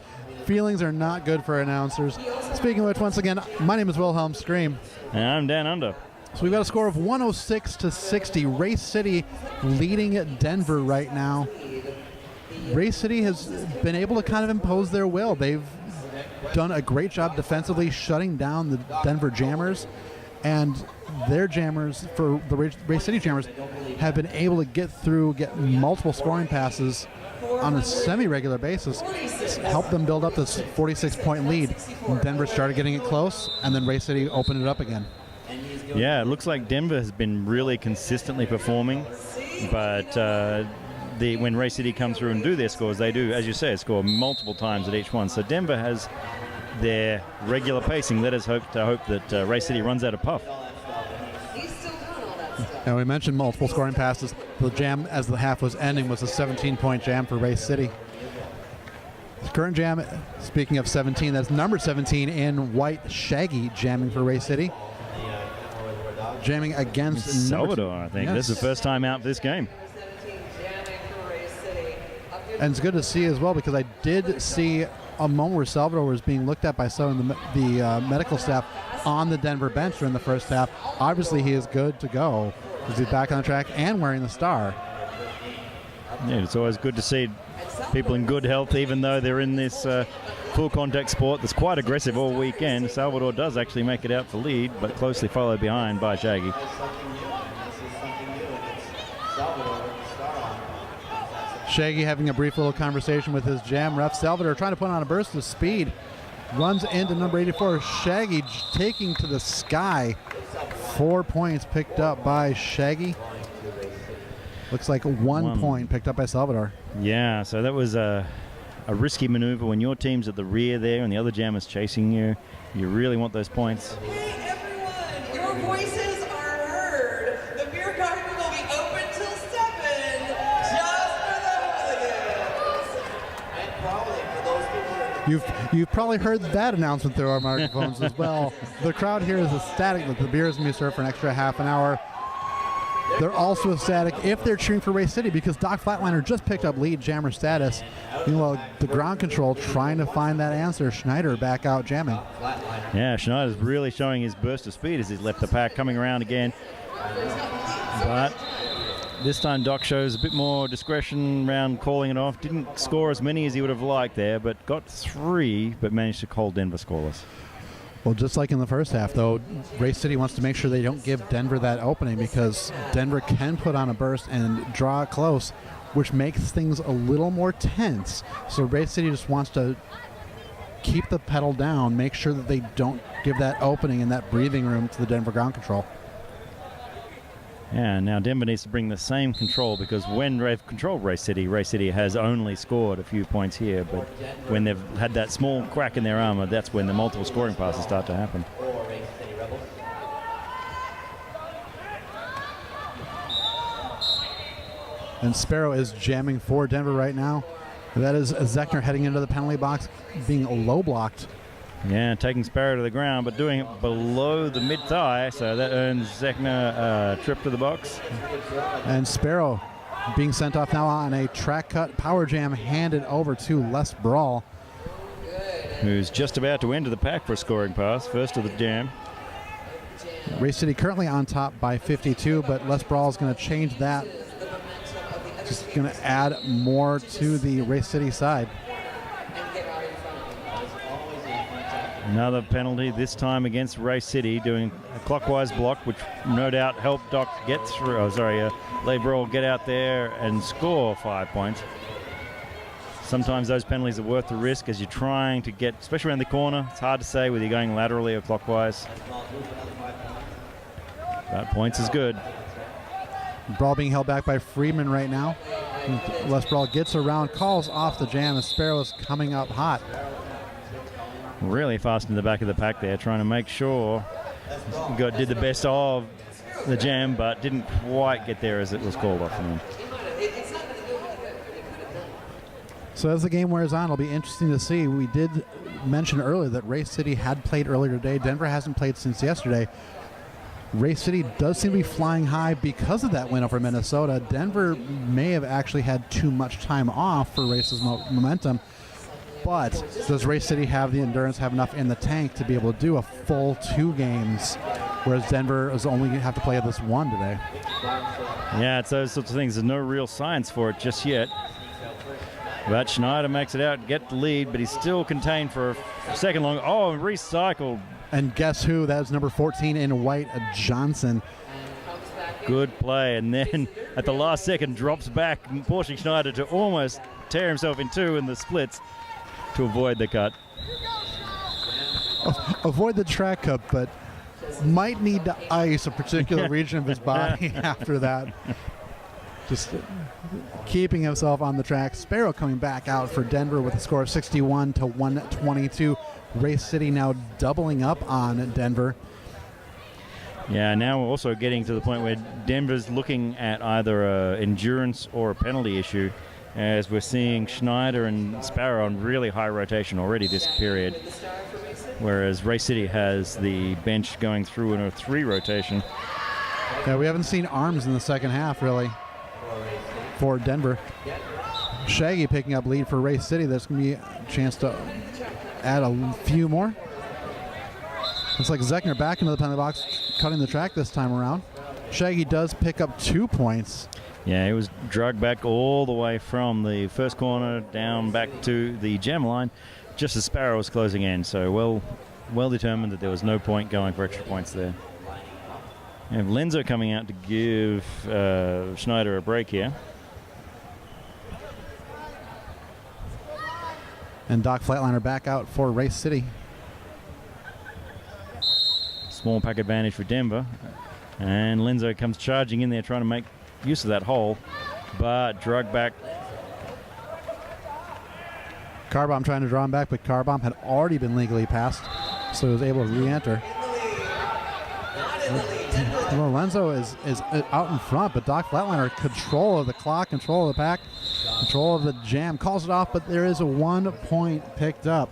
feelings are not good for announcers. Speaking of which, once again, my name is Wilhelm Scream. And I'm Dan Under. So we've got a score of 106-60. Race City leading Denver right now. Race City has been able to kind of impose their will. They've done a great job defensively shutting down the Denver Jammers, and their Jammers, for the Race City Jammers, have been able to get multiple scoring passes on a semi-regular basis, help them build up this 46-point lead. Denver started getting it close, and then Race City opened it up again. Yeah, it looks like Denver has been really consistently performing, but when Race City come through and do their scores, they do, as you say, score multiple times at each one. So Denver has their regular pacing. Let us hope that Race City runs out of puff. And we mentioned multiple scoring passes. The jam, as the half was ending, was a 17-point jam for Race City. The current jam, speaking of 17, that's number 17 in white, Shaggy, jamming for Race City. Jamming against Salvador, I think. Yes. This is the first time out for this game. And it's good to see as well, because I did see a moment where Salvador was being looked at by some of the medical staff on the Denver bench during the first half. Obviously, he is good to go because he's back on the track and wearing the star. Yeah, it's always good to see people in good health, even though they're in this full contact sport that's quite aggressive all weekend. Salvador does actually make it out for lead, but closely followed behind by Shaggy. Shaggy having a brief little conversation with his jam ref. Salvador trying to put on a burst of speed. Runs into number 84. Shaggy taking to the sky. 4 points picked up by Shaggy. Looks like one point picked up by Salvador. Yeah, so that was a risky maneuver when your team's at the rear there and the other jammer's chasing you. You really want those points. Hey everyone, your voices are heard. The beer garden will be open till 7, just for the hooligans. And probably for those people. You've probably heard that announcement through our microphones as well. The crowd here is ecstatic that the beer is going to be served for an extra half an hour. They're also ecstatic if they're cheering for Race City, because Doc Flatliner just picked up lead jammer status. Meanwhile, the ground control trying to find that answer. Schneider back out jamming. Yeah, Schneider's really showing his burst of speed as he's left the pack, coming around again. But this time Doc shows a bit more discretion around calling it off. Didn't score as many as he would have liked there, but got 3, but managed to hold Denver scoreless. Well, just like in the first half, though, Race City wants to make sure they don't give Denver that opening, because Denver can put on a burst and draw it close, which makes things a little more tense. So Race City just wants to keep the pedal down, make sure that they don't give that opening and that breathing room to the Denver ground control. Yeah, now Denver needs to bring the same control, because when they've controlled Race City has only scored a few points here, but when they've had that small crack in their armor, that's when the multiple scoring passes start to happen. And Sparrow is jamming for Denver right now. That is Zechner heading into the penalty box, being low blocked. Yeah, taking Sparrow to the ground, but doing it below the mid-thigh, so that earns Zechner a trip to the box. And Sparrow being sent off now on a track cut power jam, handed over to Les Brawl, who's just about to enter the pack for a scoring pass, first of the jam. Race City currently on top by 52, but Les Brawl is going to change that. Just going to add more to the Race City side. Another penalty, this time against Race City, doing a clockwise block, which no doubt helped Doc get through. Lebrol get out there and score 5 points. Sometimes those penalties are worth the risk as you're trying to get, especially around the corner. It's hard to say whether you're going laterally or clockwise. But points is good. Brawl being held back by Freeman right now. Les Brawl gets around, calls off the jam as Sparrow is coming up hot. Really fast in the back of the pack there, trying to make sure did the best of the jam, but didn't quite get there as it was called off. So as the game wears on, it'll be interesting to see. We did mention earlier that Race City had played earlier today. Denver hasn't played since yesterday. Race City does seem to be flying high because of that win over Minnesota. Denver may have actually had too much time off for Race's momentum. But does Race City have the endurance, have enough in the tank to be able to do a full 2 games, whereas Denver is only going to have to play this 1 today? Yeah, it's those sorts of things. There's no real science for it just yet. But Schneider makes it out, get the lead, but he's still contained for a second long. Oh, recycled. And guess who? That is number 14 in white, Johnson. Good play. And then at the last second, drops back, forcing Schneider to almost tear himself in 2 in the splits to avoid the cut. Avoid the track cut, but might need to ice a particular region of his body after that. Just keeping himself on the track. Sparrow coming back out for Denver with a score of 61-122. Race City now doubling up on Denver. Yeah, now we're also getting to the point where Denver's looking at either an endurance or a penalty issue, as we're seeing Schneider and Sparrow on really high rotation already this period, whereas Race City has the bench going through in a 3 rotation. Yeah, we haven't seen arms in the second half, really, for Denver. Shaggy picking up lead for Race City. There's going to be a chance to add a few more. Looks like Zechner back into the penalty box, cutting the track this time around. Shaggy does pick up 2 points. Yeah, he was dragged back all the way from the first corner down back to the jam line just as Sparrow was closing in. So well determined that there was no point going for extra points there. And Lenzo coming out to give Schneider a break here. And Doc Flatliner back out for Race City. Small pack advantage for Denver. And Lenzo comes charging in there trying to make use of that hole, but drug back. Carbomb trying to draw him back, but Carbomb had already been legally passed, so he was able to re-enter. Well, Lenzo is out in front, but Doc Flatliner, control of the clock, control of the pack, control of the jam, calls it off, but there is a 1 point picked up.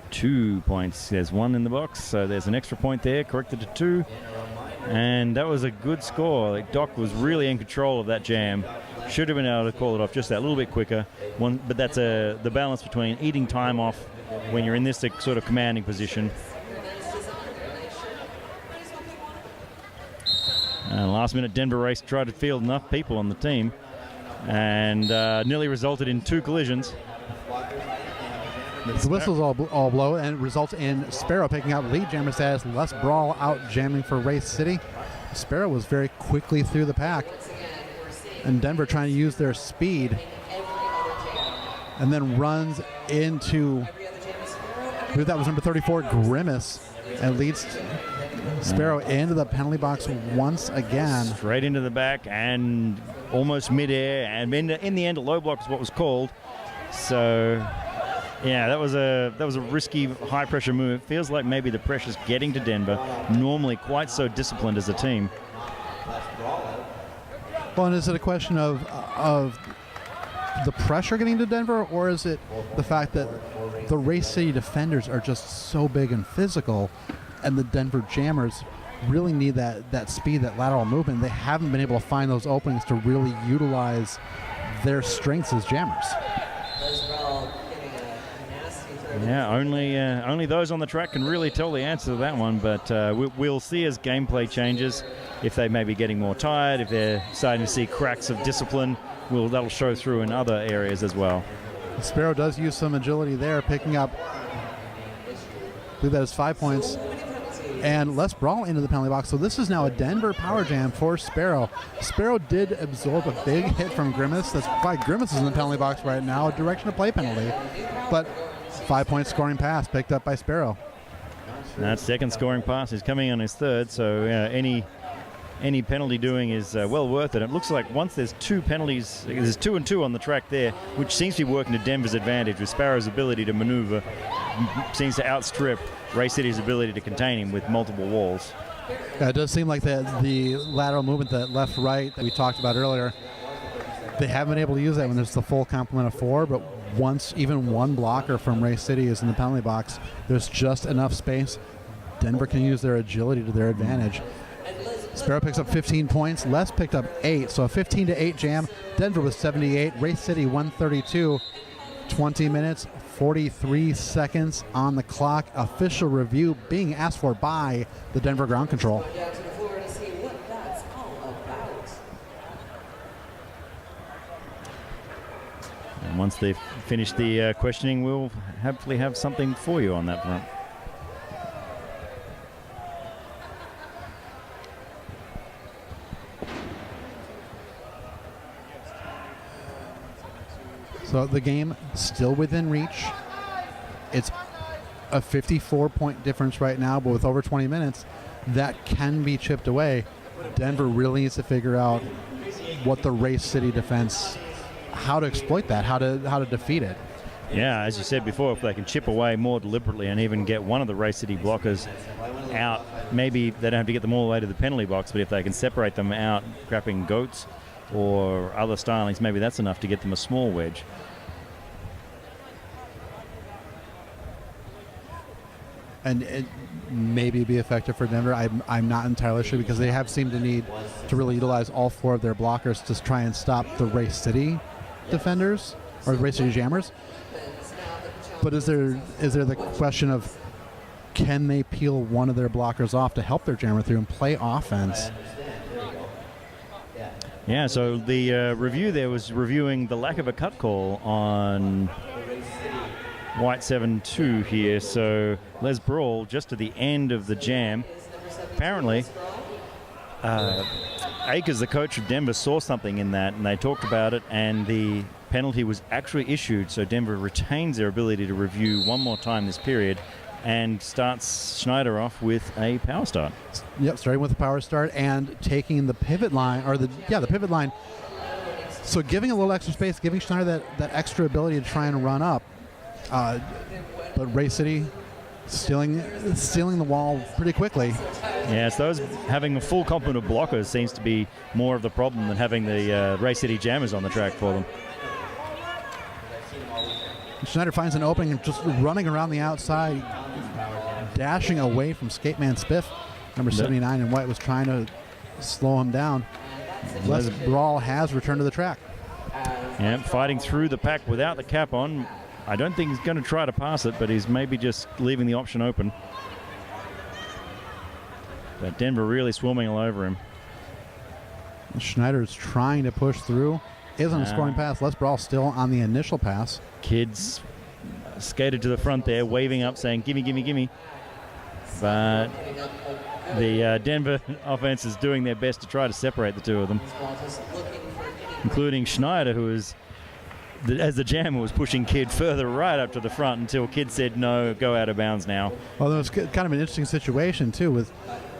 2 points. There's 1 in the box, so there's an extra point there, corrected to 2. And that was a good score. Like, Doc was really in control of that jam. Should have been able to call it off just that little bit quicker. But that's the balance between eating time off when you're in this sort of commanding position. And last minute, Denver Race tried to field enough people on the team and nearly resulted in 2 collisions. The whistles all blow and results in Sparrow picking out lead jammer status. Les Brawl out jamming for Race City. Sparrow was very quickly through the pack. And Denver trying to use their speed. And then runs into, I believe that was number 34, Grimace. And leads Sparrow into the penalty box once again. Straight into the back and almost midair. And in the end, a low block is what was called. So... yeah, that was a risky, high-pressure move. It feels like maybe the pressure's getting to Denver, normally quite so disciplined as a team. Well, and is it a question of the pressure getting to Denver, or is it the fact that the Race City defenders are just so big and physical, and the Denver Jammers really need that speed, that lateral movement? They haven't been able to find those openings to really utilize their strengths as jammers. Yeah, only those on the track can really tell the answer to that one, but we'll see as gameplay changes if they may be getting more tired, if they're starting to see cracks of discipline, that'll show through in other areas as well. Sparrow does use some agility there, picking up, I believe that is 5 points. And Les Brawl into the penalty box. So this is now a Denver power jam for Sparrow. Sparrow did absorb a big hit from Grimace. That's why Grimace is in the penalty box right now, a direction of play penalty. But 5-point scoring pass picked up by Sparrow. That second scoring pass is coming on his third, so any penalty doing is well worth it. It looks like once there's 2 penalties, there's 2 and 2 on the track there, which seems to be working to Denver's advantage, with Sparrow's ability to maneuver seems to outstrip Ray City's ability to contain him with multiple walls. Yeah, it does seem like the lateral movement, that left-right that we talked about earlier, they haven't been able to use that when there's the full complement of 4, but once even one blocker from Ray City is in the penalty box, there's just enough space. Denver can use their agility to their advantage. Sparrow picks up 15 points. Les picked up 8, so a 15-8 jam. Denver was 78. Ray City 132. 20 minutes, 43 seconds on the clock. Official review being asked for by the Denver ground control. And once they've finished the questioning, we'll hopefully have something for you on that front. So the game still within reach. It's a 54-point difference right now, but with over 20 minutes, that can be chipped away. Denver really needs to figure out what the Ray City defense, how to exploit that, how to defeat it. Yeah, as you said before, if they can chip away more deliberately and even get one of the Ray City blockers out, maybe they don't have to get them all the way to the penalty box, but if they can separate them out, grabbing goats or other stylings, maybe that's enough to get them a small wedge. And it maybe be effective for Denver. I'm not entirely sure, because they have seemed to need to really utilize all 4 of their blockers to try and stop the Ray City defenders or Ray City jammers. But is there the question of, can they peel one of their blockers off to help their jammer through and play offense? Yeah, so the review there was reviewing the lack of a cut call on White 7-2 here. So Les Brawl just to the end of the jam. Apparently, Akers, the coach of Denver, saw something in that, and they talked about it, and the penalty was actually issued. So Denver retains their ability to review one more time this period and starts Schneider off with a power start. Yep, starting with the power start and taking the pivot line, or the pivot line. So giving a little extra space, giving Schneider that extra ability to try and run up. But Ray City stealing the wall pretty quickly. Yeah, so those having a full complement of blockers seems to be more of the problem than having the Ray City jammers on the track for them. Schneider finds an opening and just running around the outside, dashing away from Skateman Spiff. Number 79 in white was trying to slow him down. Les Brawl has returned to the track. Yeah, fighting through the pack without the cap on. I don't think he's going to try to pass it, but he's maybe just leaving the option open. But Denver really swarming all over him. Schneider's trying to push through. Is on a scoring pass. Les Brawl still on the initial pass. Kids skated to the front there, waving up, saying, gimme, gimme, gimme. But the Denver offense is doing their best to try to separate the two of them, including Schneider, who is, as the jammer, was pushing Kid further right up to the front until Kid said, no, go out of bounds now. Well, there was kind of an interesting situation, too,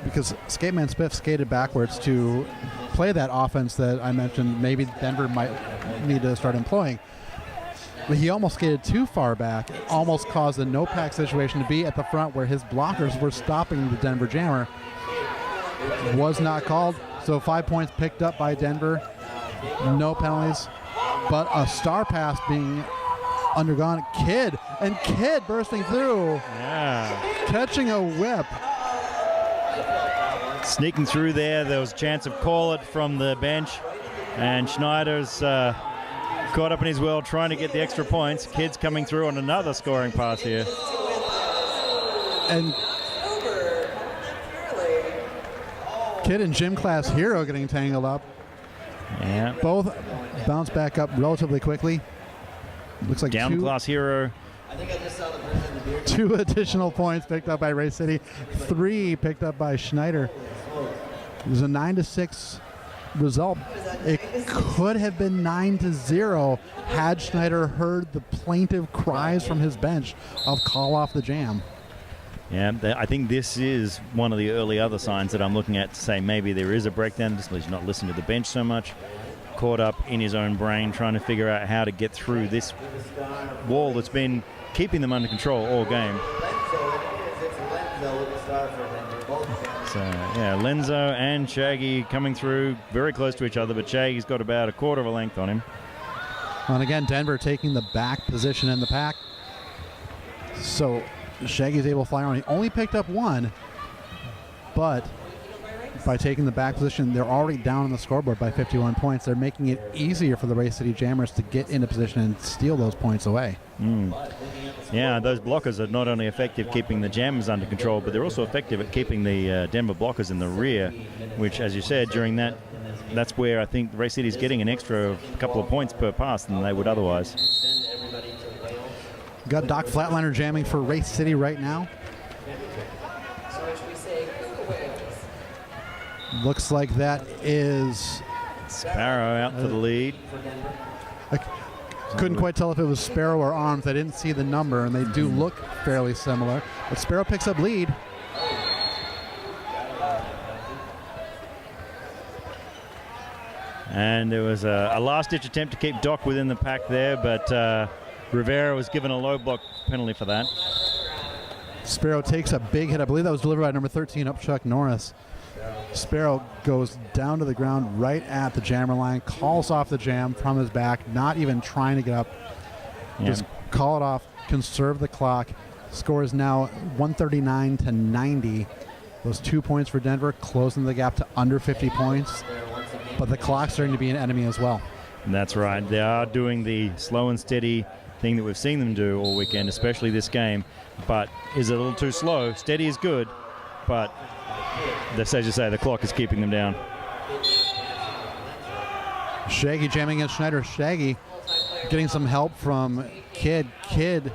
because Skateman Spiff skated backwards to play that offense that I mentioned maybe Denver might need to start employing. But he almost skated too far back. It almost caused a no-pack situation to be at the front where his blockers were stopping the Denver jammer. Was not called, so 5 points picked up by Denver. No penalties, but a star pass being undergone. Kid bursting through. Yeah. Catching a whip. Sneaking through there was a chance of call it from the bench, and Schneider's caught up in his world trying to get the extra points. Kid's coming through on another scoring pass here. And Kid and gym class hero getting tangled up. Yeah. Both bounce back up relatively quickly. Looks like Down class hero 2 additional points picked up by Race City, 3 picked up by Schneider. It was a 9-6 result. It could have been 9-0 had Schneider heard the plaintive cries from his bench of call off the jam. Yeah, I think this is one of the early other signs that I'm looking at to say maybe there is a breakdown. Just he's not listening to the bench so much, caught up in his own brain, trying to figure out how to get through this wall that's been keeping them under control all game. So, yeah, Lenzo and Shaggy coming through very close to each other, but Shaggy's got about a quarter of a length on him. And again, Denver taking the back position in the pack. So Shaggy's able to fly around. He only picked up 1, but by taking the back position, they're already down on the scoreboard by 51 points. They're making it easier for the Race City Jammers to get into position and steal those points away. Yeah, those blockers are not only effective keeping the Jammers under control, but they're also effective at keeping the Denver blockers in the rear, which, as you said, during that's where I think Race City's getting an extra couple of points per pass than they would otherwise. Got Doc Flatliner jamming for Race City right now. Looks like that is Sparrow out for the lead. I couldn't quite tell if it was Sparrow or Arms. I didn't see the number, and they do look fairly similar. But Sparrow picks up lead. And there was a last-ditch attempt to keep Doc within the pack there, but Rivera was given a low block penalty for that. Sparrow takes a big hit. I believe that was delivered by number 13, up Chuck Norris. Sparrow goes down to the ground right at the jammer line, calls off the jam from his back, not even trying to get up. Yeah. Just call it off, conserve the clock. Score is now 139-90. Those 2 points for Denver, closing the gap to under 50 points. But the clock's starting to be an enemy as well. That's right. They are doing the slow and steady thing that we've seen them do all weekend, especially this game. But is it a little too slow? Steady is good, but as you say, the clock is keeping them down. Shaggy jamming against Schneider. Shaggy getting some help from Kidd. Kidd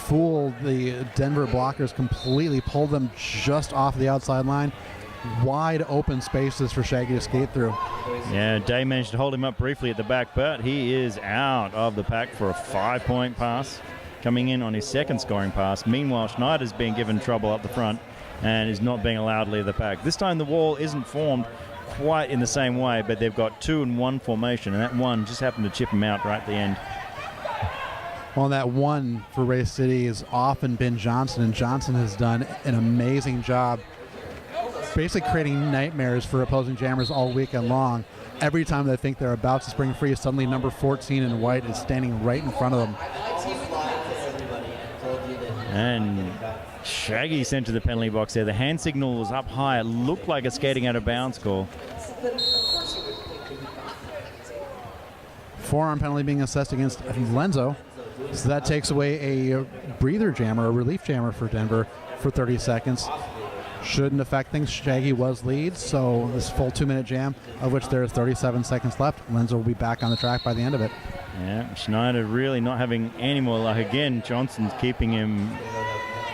fooled the Denver blockers completely, pulled them just off the outside line. Wide open spaces for Shaggy to skate through. Yeah, Day managed to hold him up briefly at the back, but he is out of the pack for a 5-point pass, coming in on his second scoring pass. Meanwhile, Schneider's being given trouble up the front and is not being allowed to leave the pack. This time the wall isn't formed quite in the same way, but they've got 2 and 1 formation, and that 1 just happened to chip him out right at the end. Well, that 1 for Race City has often been Johnson, and Johnson has done an amazing job basically creating nightmares for opposing jammers all weekend long. Every time they think they're about to spring free, suddenly number 14 in white is standing right in front of them. And Shaggy sent to the penalty box there. The hand signal was up high. It looked like a skating out of bounds call. Forearm penalty being assessed against Lenzo. So that takes away a breather jammer, a relief jammer for Denver for 30 seconds. Shouldn't affect things. Shaggy was lead, so this full 2-minute jam, of which there is 37 seconds left. Lenzo will be back on the track by the end of it. Yeah, Schneider really not having any more luck. Again, Johnson's keeping him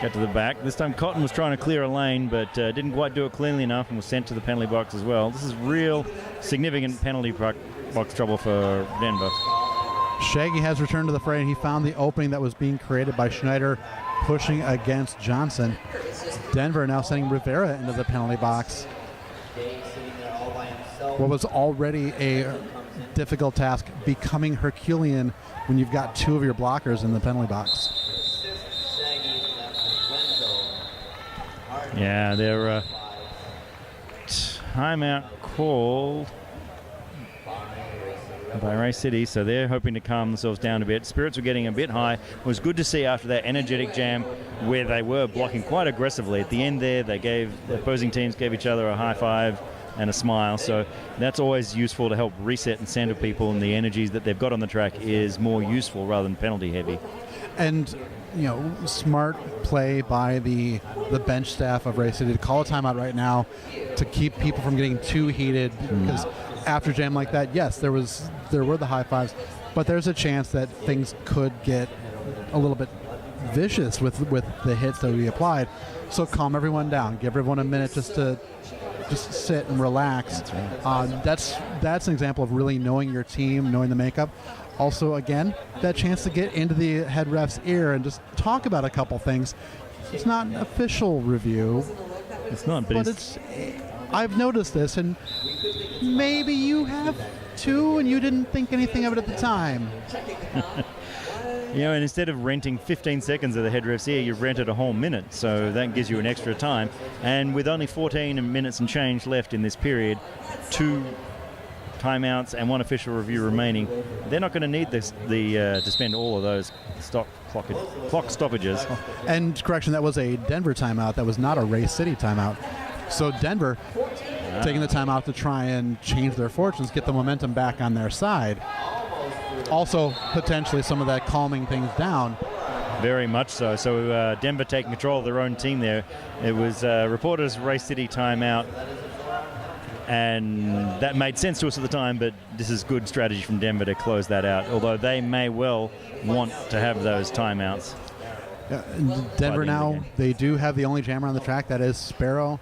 get to the back. This time Cotton was trying to clear a lane, but didn't quite do it cleanly enough and was sent to the penalty box as well. This is real significant penalty box trouble for Denver. Shaggy has returned to the fray, and he found the opening that was being created by Schneider pushing against Johnson. Denver now sending Rivera into the penalty box. What was already a difficult task becoming Herculean when you've got 2 of your blockers in the penalty box. Yeah, they're timeout called by Race City, so they're hoping to calm themselves down a bit. Spirits were getting a bit high. It was good to see after that energetic jam where they were blocking quite aggressively. At the end there, the opposing teams gave each other a high five and a smile, so that's always useful to help reset and center people, and the energies that they've got on the track is more useful rather than penalty heavy. And smart play by the bench staff of Race City to call a timeout right now to keep people from getting too heated, because after jam like that, yes, there were the high fives, but there's a chance that things could get a little bit vicious with the hits that we applied. So calm everyone down. Give everyone a minute just to sit and relax. That's an example of really knowing your team, knowing the makeup. Also, again, that chance to get into the head ref's ear and just talk about a couple things. It's not an official review. It's not, but it's. I've noticed this, and maybe you have too, and you didn't think anything of it at the time. You know, and instead of renting 15 seconds of the head ref's ear, you've rented a whole minute, so that gives you an extra time. And with only 14 minutes and change left in this period, 2 timeouts and 1 official review remaining, they're not going to need to spend all of those clock stoppages. And correction, that was a Denver timeout. That was not a Ray City timeout. So Denver taking the timeout to try and change their fortunes, get the momentum back on their side. Also, potentially some of that calming things down. Very much so. So Denver taking control of their own team there. It was reported as Ray City timeout, and that made sense to us at the time, but this is good strategy from Denver to close that out, although they may well want to have those timeouts. Yeah, Denver now, they do have the only jammer on the track, that is Sparrow,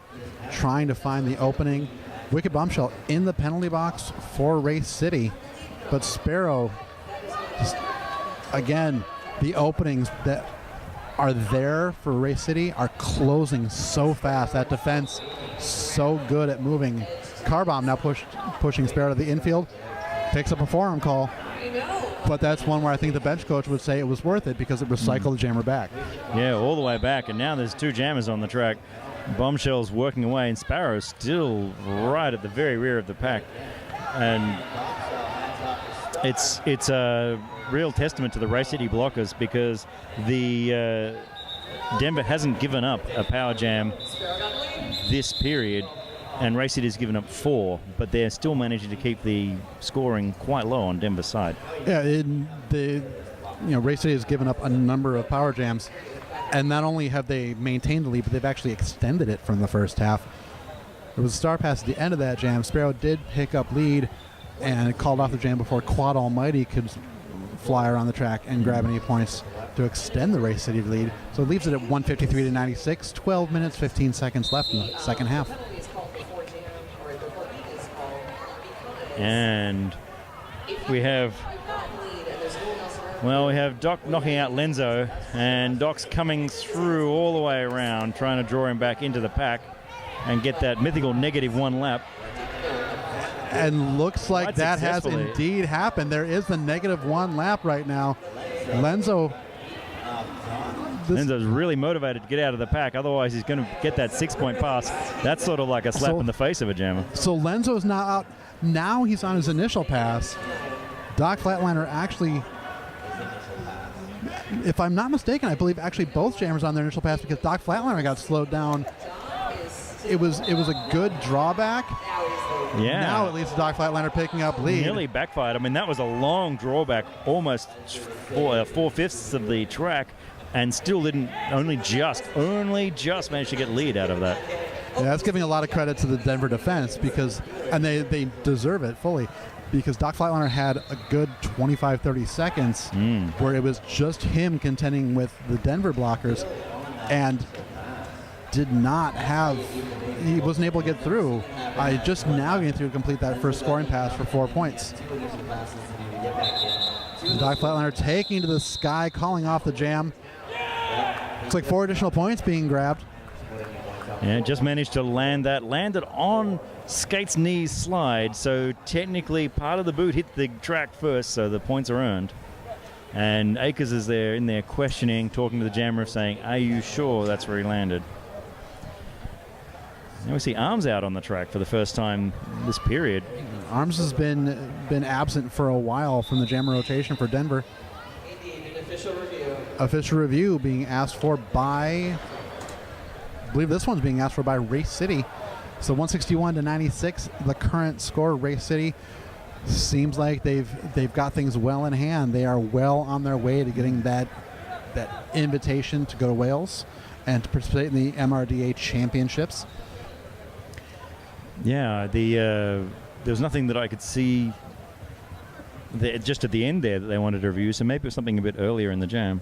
trying to find the opening. Wicked Bombshell in the penalty box for Race City, but Sparrow, just, again, the openings that are there for Race City are closing so fast. That defense so good at moving. Carbomb now pushing Sparrow to the infield, picks up a forearm call. But that's one where I think the bench coach would say it was worth it because it recycled the jammer back. Yeah, all the way back, and now there's 2 jammers on the track. Bombshell's working away, and Sparrow's still right at the very rear of the pack. And it's a real testament to the Race City blockers, because the Denver hasn't given up a power jam this period, and Race City has given up 4, but they're still managing to keep the scoring quite low on Denver's side. Yeah, Race City has given up a number of power jams, and not only have they maintained the lead, but they've actually extended it from the first half. There was a star pass at the end of that jam. Sparrow did pick up lead and called off the jam before Quad Almighty could fly around the track and grab any points to extend the Race City lead. So it leaves it at 153 to 96, 12 minutes, 15 seconds left in the second half. And we have Doc knocking out Lenzo, and Doc's coming through all the way around, trying to draw him back into the pack and get that mythical -1 lap. And looks like Quite that has successfully. indeed happened. There is the -1 lap right now. Lenzo's Lenzo's really motivated to get out of the pack, otherwise he's going to get that 6-point pass. That's sort of like a slap in the face of a jammer. So Lenzo's now out. Now he's on his initial pass. Doc Flatliner actually, if I'm not mistaken, I believe actually both jammers on their initial pass, because Doc Flatliner got slowed down. It was a good drawback. Yeah. Now at least Doc Flatliner picking up lead. Nearly backfired. I mean, that was a long drawback, almost 4/5 of the track, and still didn't, only just managed to get lead out of that. Yeah, that's giving a lot of credit to the Denver defense, because, and they deserve it fully, because Doc Flatliner had a good 25-30 seconds where it was just him contending with the Denver blockers, and he wasn't able to get through. Just now getting through to complete that first scoring pass for 4 points. Doc Flatliner taking to the sky, calling off the jam. Looks like 4 additional points being grabbed. Yeah, just managed to landed on Skate's knees slide, so technically part of the boot hit the track first, so the points are earned. And Akers is there in there questioning, talking to the jammer, saying, "Are you sure that's where he landed?" Now we see Arms out on the track for the first time this period. Arms has been absent for a while from the jammer rotation for Denver. Official review being asked for by, I believe this one's being asked for by Race City. So 161 to 96, the current score. Race City seems like they've got things well in hand. They are well on their way to getting that invitation to go to Wales and to participate in the MRDA championships. Yeah, there was nothing that I could see just at the end there that they wanted to review, so maybe it was something a bit earlier in the jam.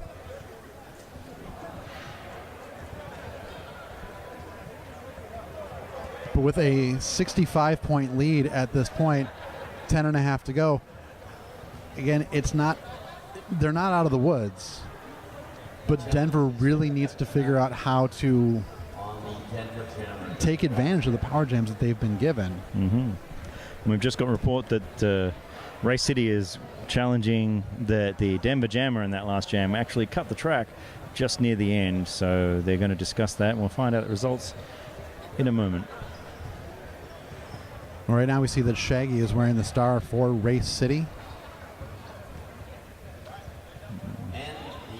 But with a 65-point lead at this point, 10.5 to go. Again, they're not out of the woods, but Denver really needs to figure out how to take advantage of the power jams that they've been given. Mm-hmm. We've just got a report that Race City is challenging the Denver Jammer in that last jam. Actually cut the track just near the end, so they're going to discuss that, and we'll find out the results in a moment. Well, right now we see that Shaggy is wearing the star for Race City.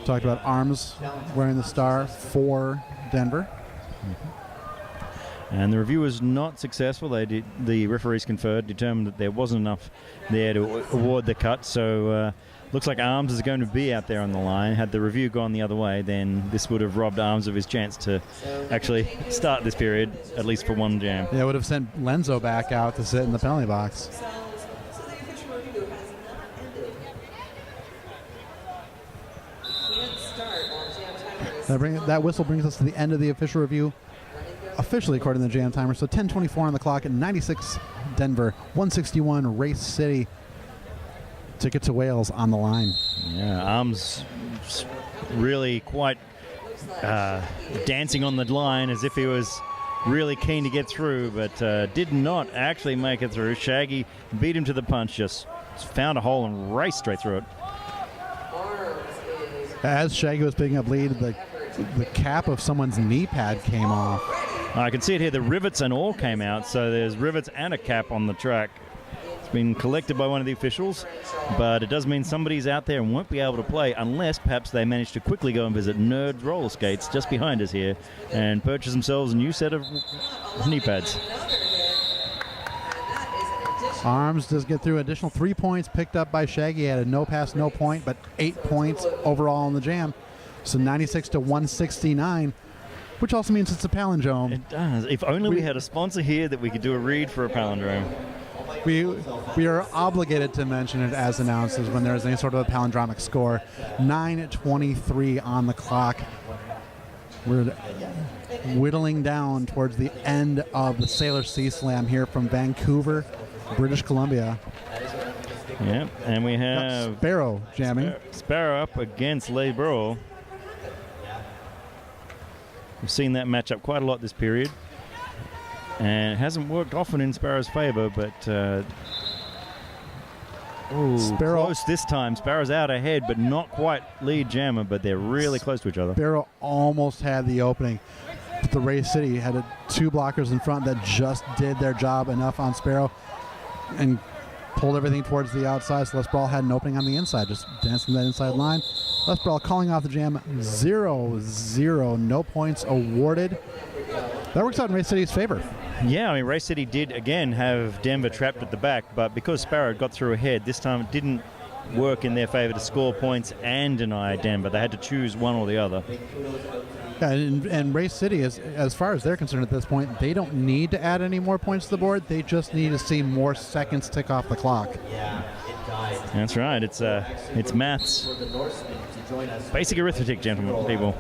Talked about Arms wearing the star for Denver. And the review was not successful. The referees determined that there wasn't enough there to award the cut. So looks like Arms is going to be out there on the line. Had the review gone the other way, then this would have robbed Arms of his chance to actually start this period, at least for one jam. Yeah, it would have sent Lenzo back out to sit in the penalty box. So the official review has not ended. Can't start while jam timer is That whistle brings us to the end of the official review, officially according to the jam timer. So 10:24 on the clock at 96 Denver, 161 Race City. Ticket to Wales on the line. Yeah, Arms really quite dancing on the line as if he was really keen to get through, but did not actually make it through. Shaggy beat him to the punch, just found a hole and raced straight through it. As Shaggy was picking up lead, the cap of someone's knee pad came off. I can see it here. The rivets and all came out, so there's rivets and a cap on the track. It's been collected by one of the officials, but it does mean somebody's out there and won't be able to play unless perhaps they manage to quickly go and visit Nerd Roller Skates just behind us here and purchase themselves a new set of knee pads. Arms does get through. Additional 3 points picked up by Shaggy. Had a no pass, no point, but 8 points overall in the jam. So 96 to 169, which also means it's a palindrome. It does. If only we had a sponsor here that we could do a read for a palindrome. We are obligated to mention it as announcers when there is any sort of a palindromic score. 9:23 on the clock. We're whittling down towards the end of the Sailor Sea Slam here from Vancouver, British Columbia. Yeah, and we have Sparrow jamming. Sparrow up against Lebro. We've seen that matchup quite a lot this period. And it hasn't worked often in Sparrow's favor, but Sparrow, close this time. Sparrow's out ahead, but not quite lead jammer, but they're really close to each other. Sparrow almost had the opening. But the Race City had two blockers in front that just did their job enough on Sparrow and pulled everything towards the outside. So Les Brawl had an opening on the inside, just dancing that inside line. Les Brawl calling off the jam 0-0. No points awarded. That works out in Race City's favor. Yeah, I mean, Race City did, again, have Denver trapped at the back, but because Sparrow got through ahead, this time it didn't work in their favor to score points and deny Denver. They had to choose one or the other. Yeah, and Race City, as far as they're concerned at this point, they don't need to add any more points to the board. They just need to see more seconds tick off the clock. That's right. It's maths. Basic arithmetic, gentlemen, people.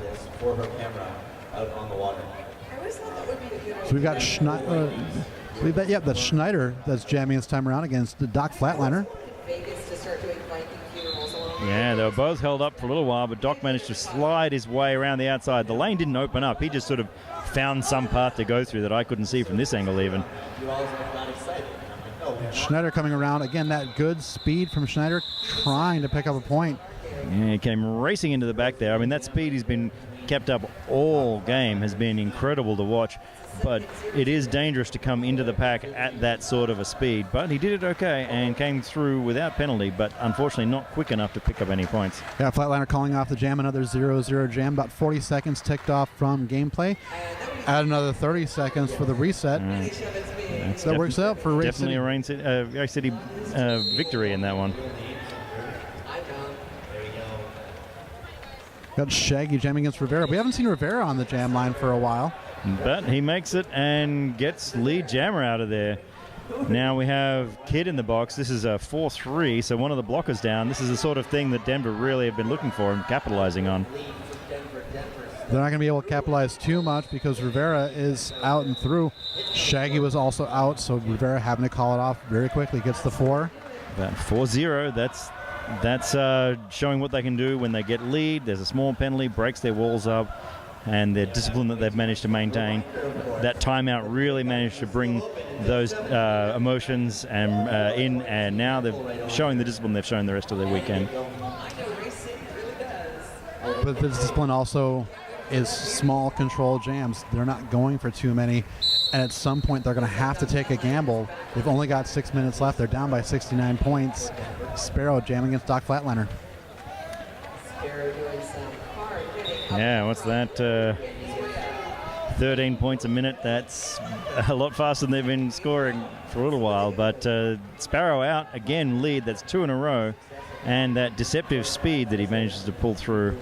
So we've got Schneider. That's Schneider that's jamming this time around against the Doc Flatliner. Yeah, they were both held up for a little while, but Doc managed to slide his way around the outside. The lane didn't open up. He just sort of found some path to go through that I couldn't see from this angle even. Schneider coming around. Again, that good speed from Schneider trying to pick up a point. Yeah, he came racing into the back there. I mean, that speed he's been kept up all game has been incredible to watch, but it is dangerous to come into the pack at that sort of a speed. But he did it okay and came through without penalty, but unfortunately not quick enough to pick up any points. Yeah, Flatliner calling off the jam, another 0-0 jam. About 40 seconds ticked off from gameplay. Add another 30 seconds for the reset. That works out for Race City. Definitely a Race City victory in that one. Got Shaggy jamming against Rivera. We haven't seen Rivera on the jam line for a while. But he makes it and gets lead jammer out of there. Now we have Kid in the box. This is a 4-3, so one of the blockers down. This is the sort of thing that Denver really have been looking for and capitalizing on. They're not going to be able to capitalize too much because Rivera is out and through. Shaggy was also out, so Rivera having to call it off very quickly. Gets the 4. That 4-0, that's showing what they can do when they get lead. There's a small penalty, breaks their walls up, and their discipline that they've managed to maintain. That timeout really managed to bring those emotions in, and now they're showing the discipline they've shown the rest of the weekend. But the discipline also is small control jams. They're not going for too many, and at some point they're going to have to take a gamble. They've only got 6 minutes left. They're down by 69 points. Sparrow jamming against Doc Flatliner. Yeah, what's that? 13 points a minute. That's a lot faster than they've been scoring for a little while. But Sparrow out, again, lead. That's 2 in a row. And that deceptive speed that he manages to pull through.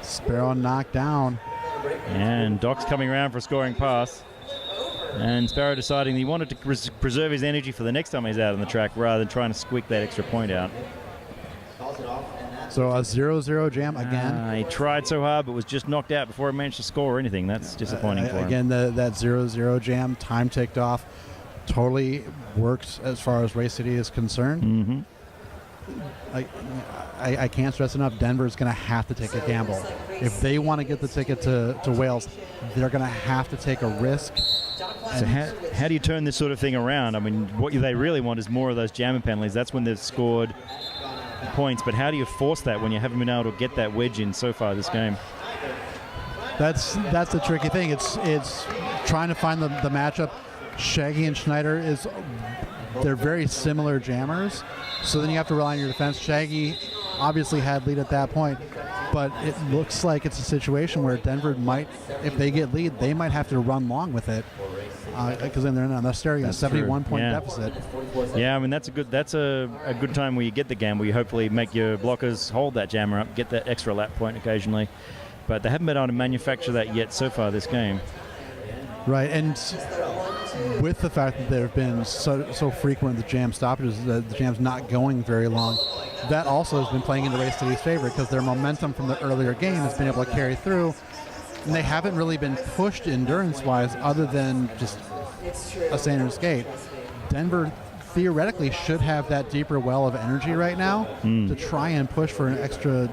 Sparrow knocked down. And Doc's coming around for a scoring pass. And Sparrow deciding he wanted to preserve his energy for the next time he's out on the track rather than trying to squeak that extra point out. So a 0-0 jam again. He tried so hard but was just knocked out before he managed to score or anything. That's disappointing for him. Again, that 0-0 jam, time ticked off. Totally works as far as Race City is concerned. Mm-hmm. I can't stress enough, Denver's going to have to take a gamble. If they want to get the ticket to Wales, they're going to have to take a risk. So how do you turn this sort of thing around? I mean, what they really want is more of those jamming penalties. That's when they've scored points. But how do you force that when you haven't been able to get that wedge in so far this game? That's the tricky thing. It's trying to find the matchup. Shaggy and Schneider they're very similar jammers. So then you have to rely on your defense. Shaggy obviously had lead at that point, but it looks like it's a situation where Denver might, if they get lead, they might have to run long with it because then they're staring at a 71-point deficit. Yeah, I mean that's a good time where you get the gamble. You hopefully make your blockers hold that jammer up, get that extra lap point occasionally, but they haven't been able to manufacture that yet so far this game. Right, and with the fact that there have been so frequent the jam stoppages, the jam's not going very long, that also has been playing into Race City's favor because their momentum from the earlier game has been able to carry through, and they haven't really been pushed endurance-wise other than just a standard skate. Denver theoretically should have that deeper well of energy right now to try and push for an extra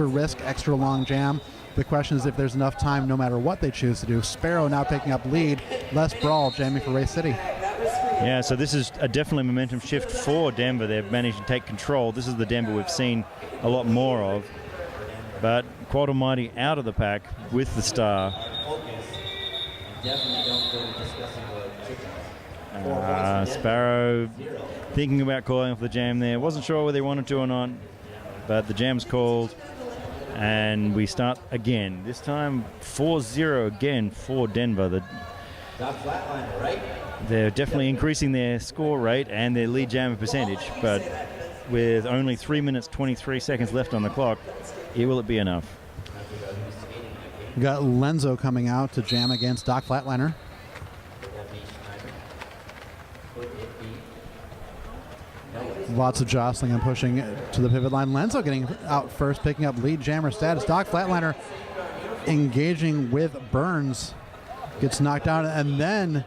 risk, extra long jam. The question is if there's enough time no matter what they choose to do. Sparrow now picking up lead. Les Brawl jamming for Race City. Yeah, so this is a definitely momentum shift for Denver. They've managed to take control. This is the Denver we've seen a lot more of. But Quad Almighty out of the pack with the star. Sparrow thinking about calling off the jam there. Wasn't sure whether they wanted to or not, but the jam's called. And we start again. This time 4-0 again for Denver. They're definitely increasing their score rate and their lead jammer percentage, but with only 3 minutes 23 seconds left on the clock, will it be enough? We got Lenzo coming out to jam against Doc Flatliner. Lots of jostling and pushing to the pivot line. Lenzo getting out first, picking up lead jammer status. Doc Flatliner engaging with Burns. Gets knocked down and then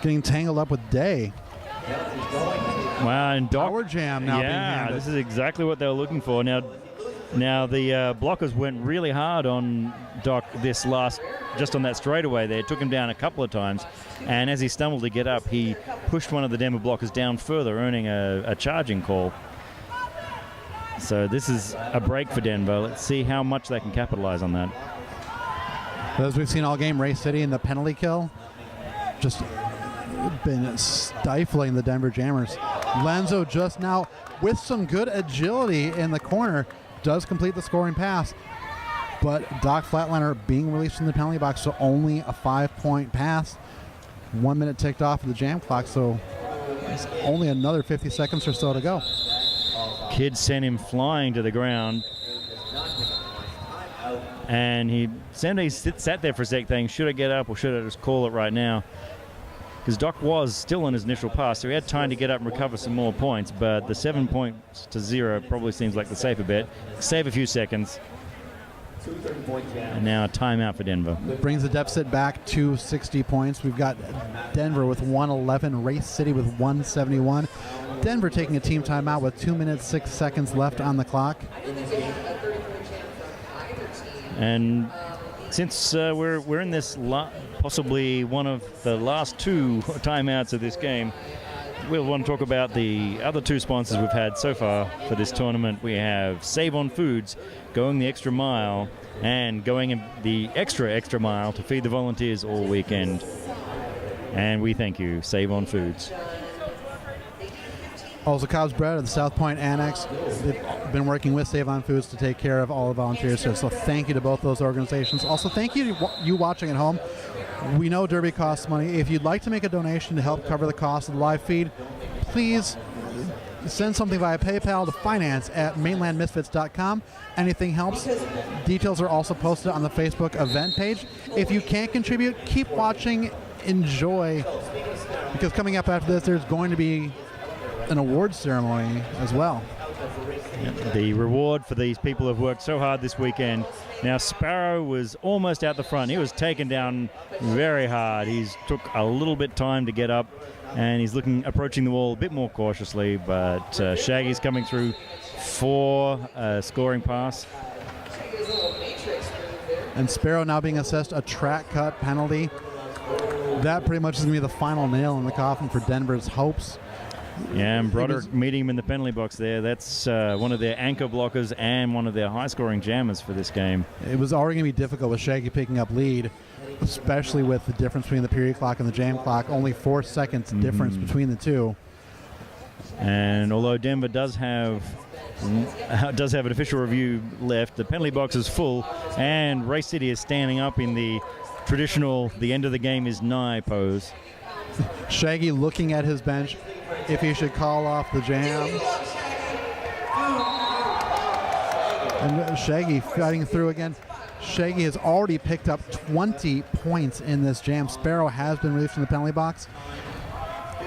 getting tangled up with Day. Wow, and Doc, power jam now being handed. This is exactly what they were looking for. Now the blockers went really hard on Doc just on that straightaway there. Took him down a couple of times, and as he stumbled to get up, he pushed one of the Denver blockers down further, earning a charging call. So this is a break for Denver. Let's see how much they can capitalize on that. As we've seen all game, Race City and the penalty kill just been stifling the Denver Jammers. Lenzo just now with some good agility in the corner does complete the scoring pass, but Doc Flatliner being released from the penalty box, so only a 5-point pass. 1 minute ticked off of the jam clock, so it's only another 50 seconds or so to go. Kid sent him flying to the ground, and he sat there for a sec thinking, should I get up or should I just call it right now? Because Doc was still on his initial pass, so he had time to get up and recover some more points, but the 7 points to 0 probably seems like the safer bet. Save a few seconds. And now a timeout for Denver. Brings the deficit back to 60 points. We've got Denver with 111, Race City with 171. Denver taking a team timeout with 2 minutes, 6 seconds left on the clock. And since we're in this possibly one of the last 2 timeouts of this game, we'll want to talk about the other 2 sponsors we've had so far for this tournament. We have Save On Foods going the extra mile and going the extra mile to feed the volunteers all weekend. And we thank you, Save On Foods. Also, Cobb's Bread at the South Point Annex. They've been working with Save On Foods to take care of all the volunteers. So thank you to both those organizations. Also, thank you to you watching at home. We know Derby costs money. If you'd like to make a donation to help cover the cost of the live feed, please send something via PayPal to finance@mainlandmisfits.com. Anything helps. Details are also posted on the Facebook event page. If you can't contribute, keep watching, enjoy, because coming up after this, there's going to be an awards ceremony as well. The reward for these people who have worked so hard this weekend. Now, Sparrow was almost out the front. He was taken down very hard. He's took a little bit time to get up, and he's approaching the wall a bit more cautiously, but Shaggy's coming through for a scoring pass. And Sparrow now being assessed a track cut penalty. That pretty much is going to be the final nail in the coffin for Denver's hopes. Yeah, and Broderick meeting him in the penalty box there. That's one of their anchor blockers and one of their high-scoring jammers for this game. It was already going to be difficult with Shaggy picking up lead, especially with the difference between the period clock and the jam clock. Only 4 seconds difference between the two. And although Denver does have an official review left, the penalty box is full, and Race City is standing up in the traditional "the end of the game is nigh" pose. Shaggy looking at his bench if he should call off the jam. And Shaggy fighting through again. Shaggy has already picked up 20 points in this jam. Sparrow has been released from the penalty box.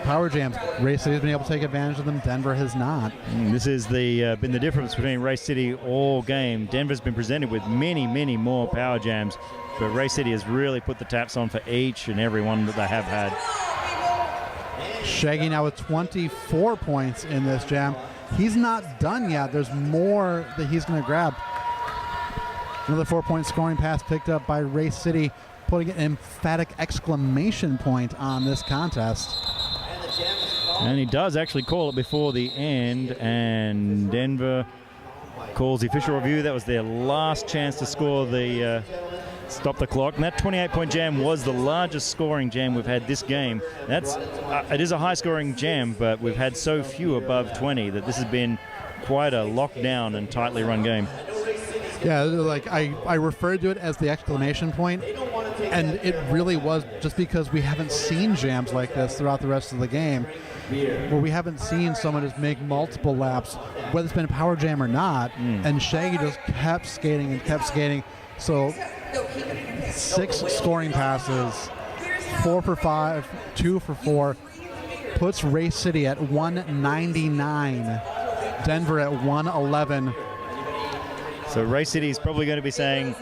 Power jams. Race City has been able to take advantage of them. Denver has not. This has been the difference between Race City all game. Denver's been presented with many, many more power jams, but Race City has really put the taps on for each and every one that they have had. Shaggy now with 24 points in this jam. He's not done yet. There's more that he's going to grab. Another 4-point scoring pass picked up by Race City, putting an emphatic exclamation point on this contest. And he does actually call it before the end, and Denver calls the official review. That was their last chance to score stop the clock. And that 28-point jam was the largest scoring jam we've had this game. It is a high-scoring jam, but we've had so few above 20 that this has been quite a locked-down and tightly run game. Yeah, like I referred to it as the exclamation point, and it really was just because we haven't seen jams like this throughout the rest of the game, where we haven't seen someone just make multiple laps, whether it's been a power jam or not, and Shaggy just kept skating and kept skating. So 6 scoring passes, 4 for 5, 2 for 4, puts Race City at 199, Denver at 111. So Race City is probably going to be saying,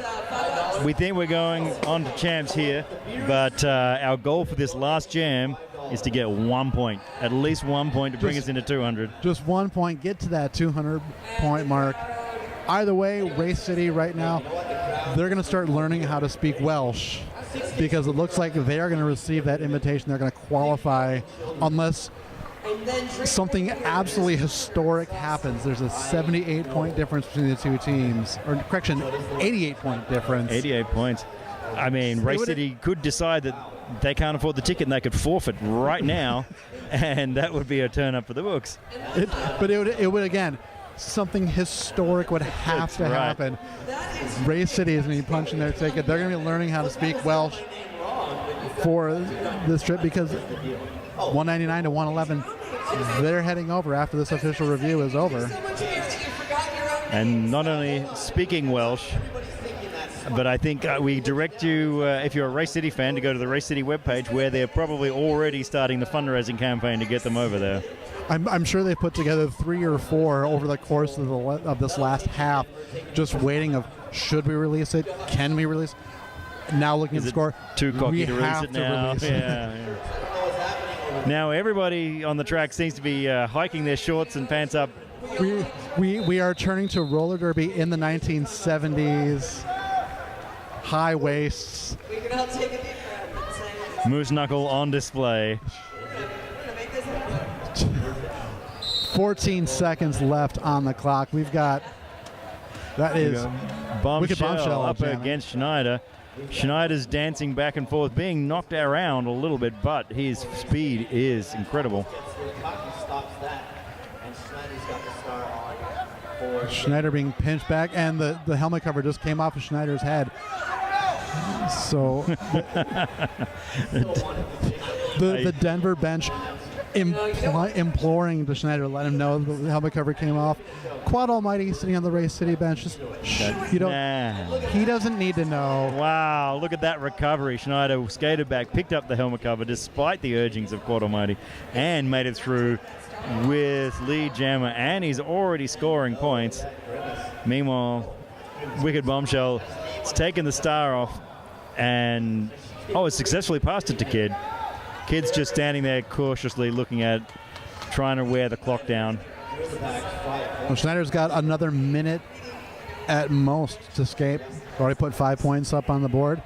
we think we're going on to champs here, but our goal for this last jam is to get 1 point, at least 1 point to bring us into 200. Just 1 point, get to that 200-point mark. Either way, Race City right now, they're going to start learning how to speak Welsh, because it looks like they are going to receive that invitation. They're going to qualify unless something absolutely historic happens. There's a 78-point difference between the two teams. Or, correction, 88-point difference. 88 points. I mean, Race City could decide that they can't afford the ticket and they could forfeit right now, and that would be a turn up for the books. But it would again, something historic would have to happen. Race City is going to be punching their ticket. They're going to be learning how to speak Welsh for this trip, because 199 to 111, they're heading over after this official review is over. And not only speaking Welsh, But I think we direct you, if you're a Race City fan, to go to the Race City webpage where they're probably already starting the fundraising campaign to get them over there. I'm sure they put together 3 or 4 over the course of this last half, just waiting of should we release it? Can we release it? Now looking at the score, too cocky to release it now. Release yeah. Now everybody on the track seems to be hiking their shorts and pants up. We are turning to roller derby in the 1970s. High waists. We can all take a deep breath and say, Moose knuckle on display. 14 seconds left on the clock. We've got Wicked Bombshell up jamming. against Schneider. Schneider's dancing back and forth, being knocked around a little bit, but his speed is incredible. Schneider being pinched back, and the helmet cover just came off of Schneider's head. So the Denver bench imploring to Schneider to let him know the helmet cover came off. Quad Almighty sitting on the Race City bench, just he doesn't need to know. Wow, look at that recovery. Schneider skated back, picked up the helmet cover despite the urgings of Quad Almighty, and made it through with lead jammer, and he's already scoring points. Meanwhile, Wicked Bombshell has taken the star off, and it's successfully passed it to Kid. Kid's just standing there cautiously looking at, trying to wear the clock down. Well, Schneider's got another minute at most to skate. Already put 5 points up on the board.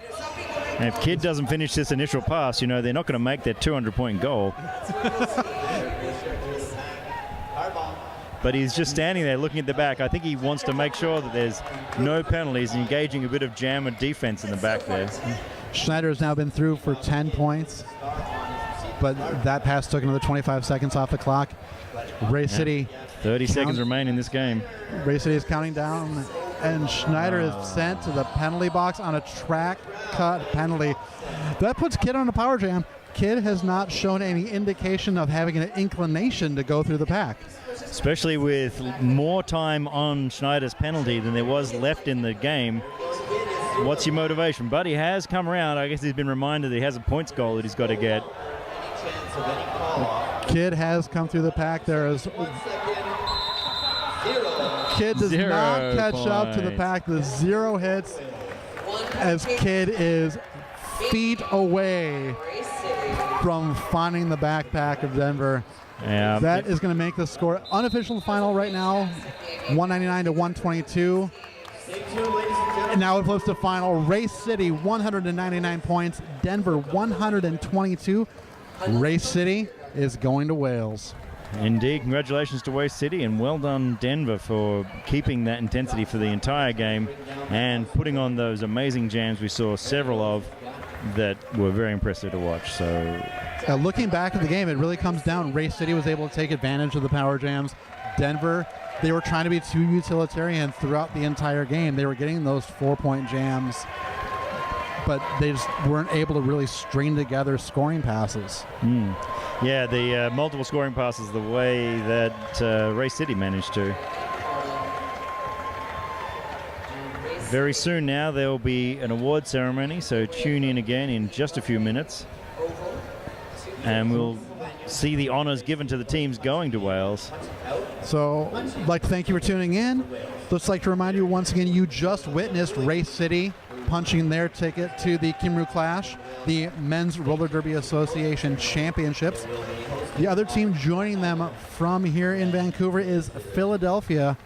And if Kid doesn't finish this initial pass, they're not going to make their 200-point goal. But he's just standing there looking at the back. I think he wants to make sure that there's no penalties, engaging a bit of jammer defense in the back there. Schneider has now been through for 10 points, but that pass took another 25 seconds off the clock. Race City. 30 seconds remain in this game. Race City is counting down, and Schneider is sent to the penalty box on a track cut penalty. That puts Kid on a power jam. Kid has not shown any indication of having an inclination to go through the pack. Especially with more time on Schneider's penalty than there was left in the game. What's your motivation? But he has come around. I guess he's been reminded that he has a points goal that he's got to get. Kid has come through the pack. Kid does not catch up to the pack. The 0 hits as Kid is feet away from finding the backpack of Denver. Yeah, that is going to make the score unofficial final right now, 199 to 122. And now it flips to final. Race City 199 points, Denver 122. Race City is going to Wales. Indeed, congratulations to Race City, and well done Denver for keeping that intensity for the entire game and putting on those amazing jams we saw several of that were very impressive to watch. So looking back at the game, it really comes down. Race City was able to take advantage of the power jams. Denver, they were trying to be too utilitarian throughout the entire game. They were getting those 4-point jams, but they just weren't able to really string together scoring passes. Yeah, the multiple scoring passes the way that Race City managed to. Very soon now there will be an award ceremony, so tune in again in just a few minutes. And we'll see the honours given to the teams going to Wales. So, I'd like to thank you for tuning in. Let's like to remind you once again, you just witnessed Race City punching their ticket to the Kimru Clash, the Men's Roller Derby Association Championships. The other team joining them from here in Vancouver is Philadelphia.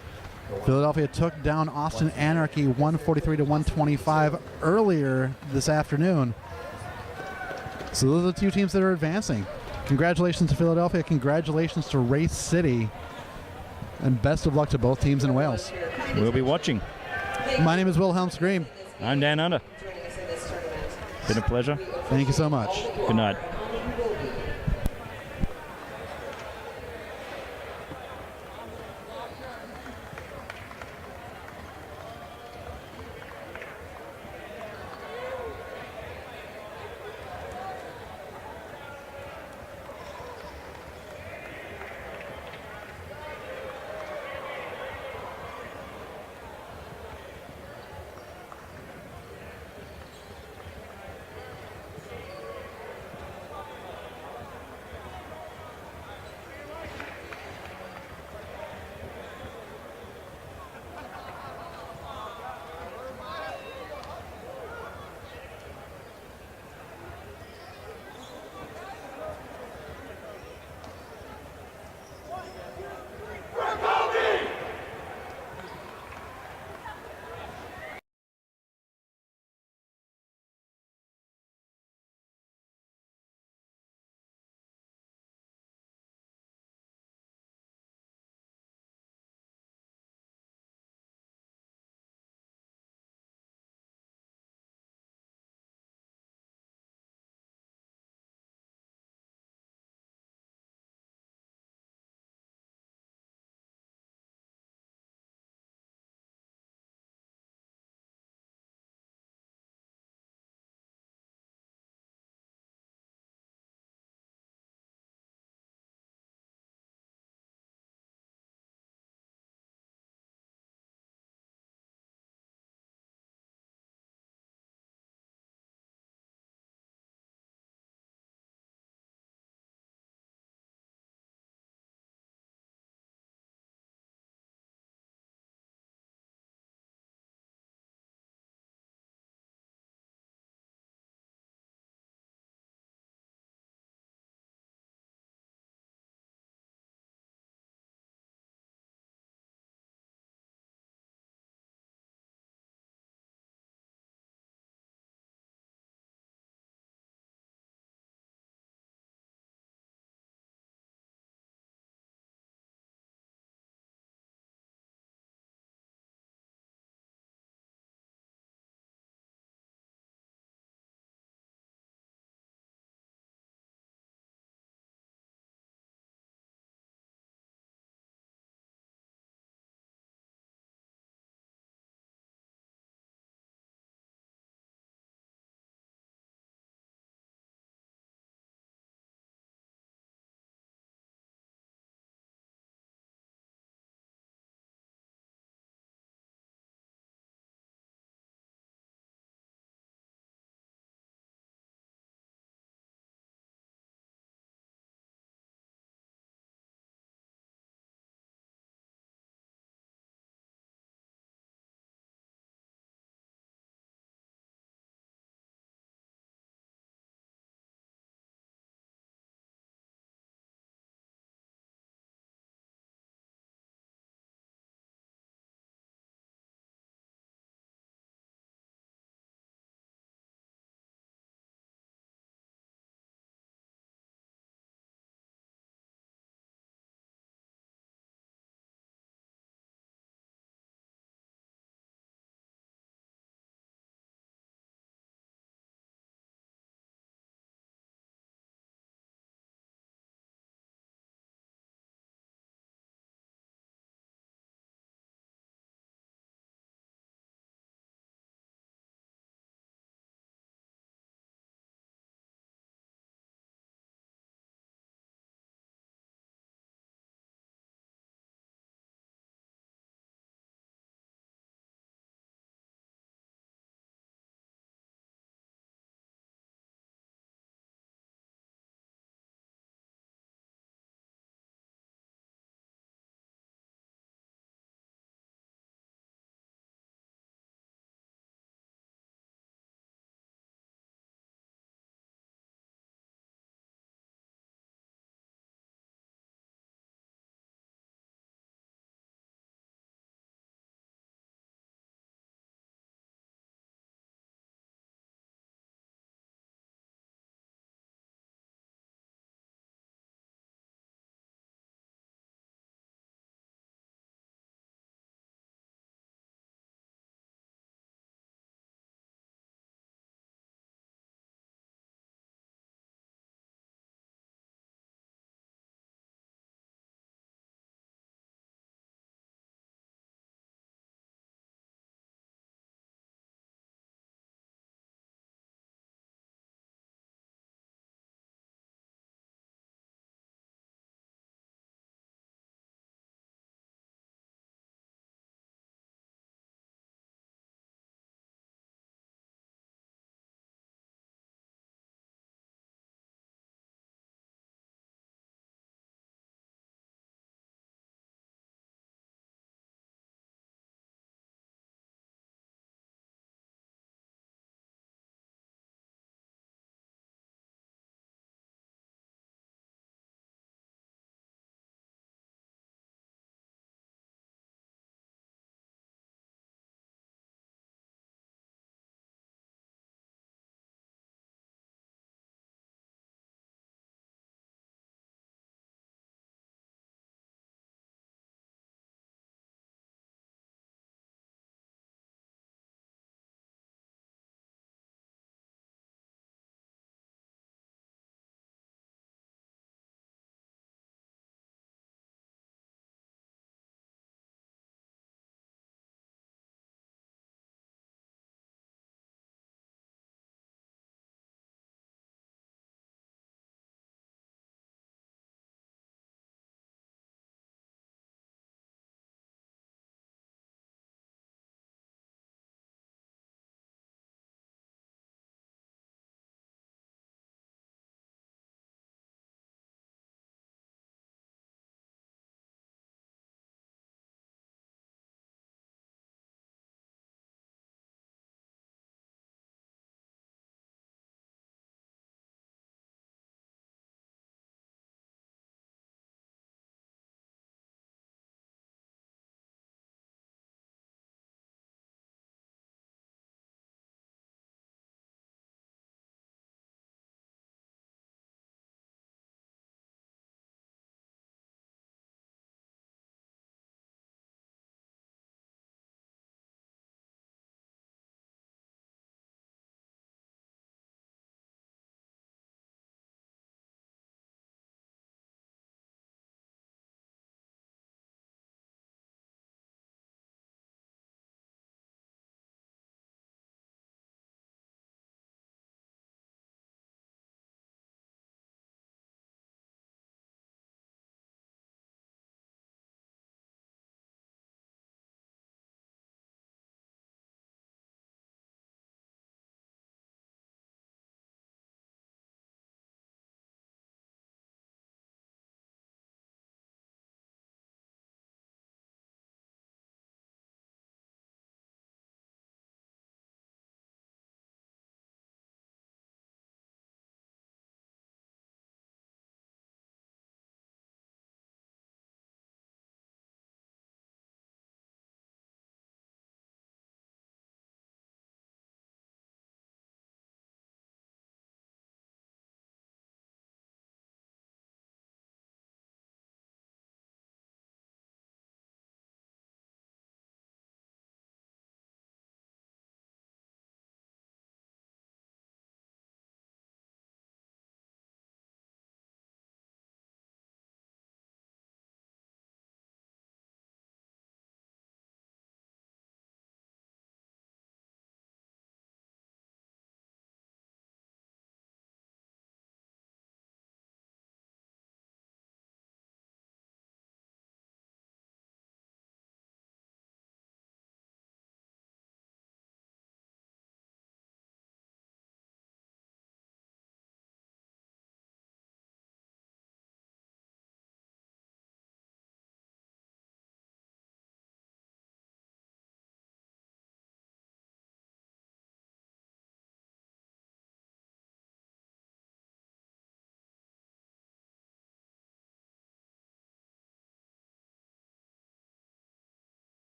Philadelphia took down Austin Anarchy 143 to 125 earlier this afternoon. So those are the two teams that are advancing. Congratulations to Philadelphia. Congratulations to Race City. And best of luck to both teams in Wales. We'll be watching. My name is Wilhelm Scream. I'm Dan Under. Been a pleasure. Thank you so much. Good night.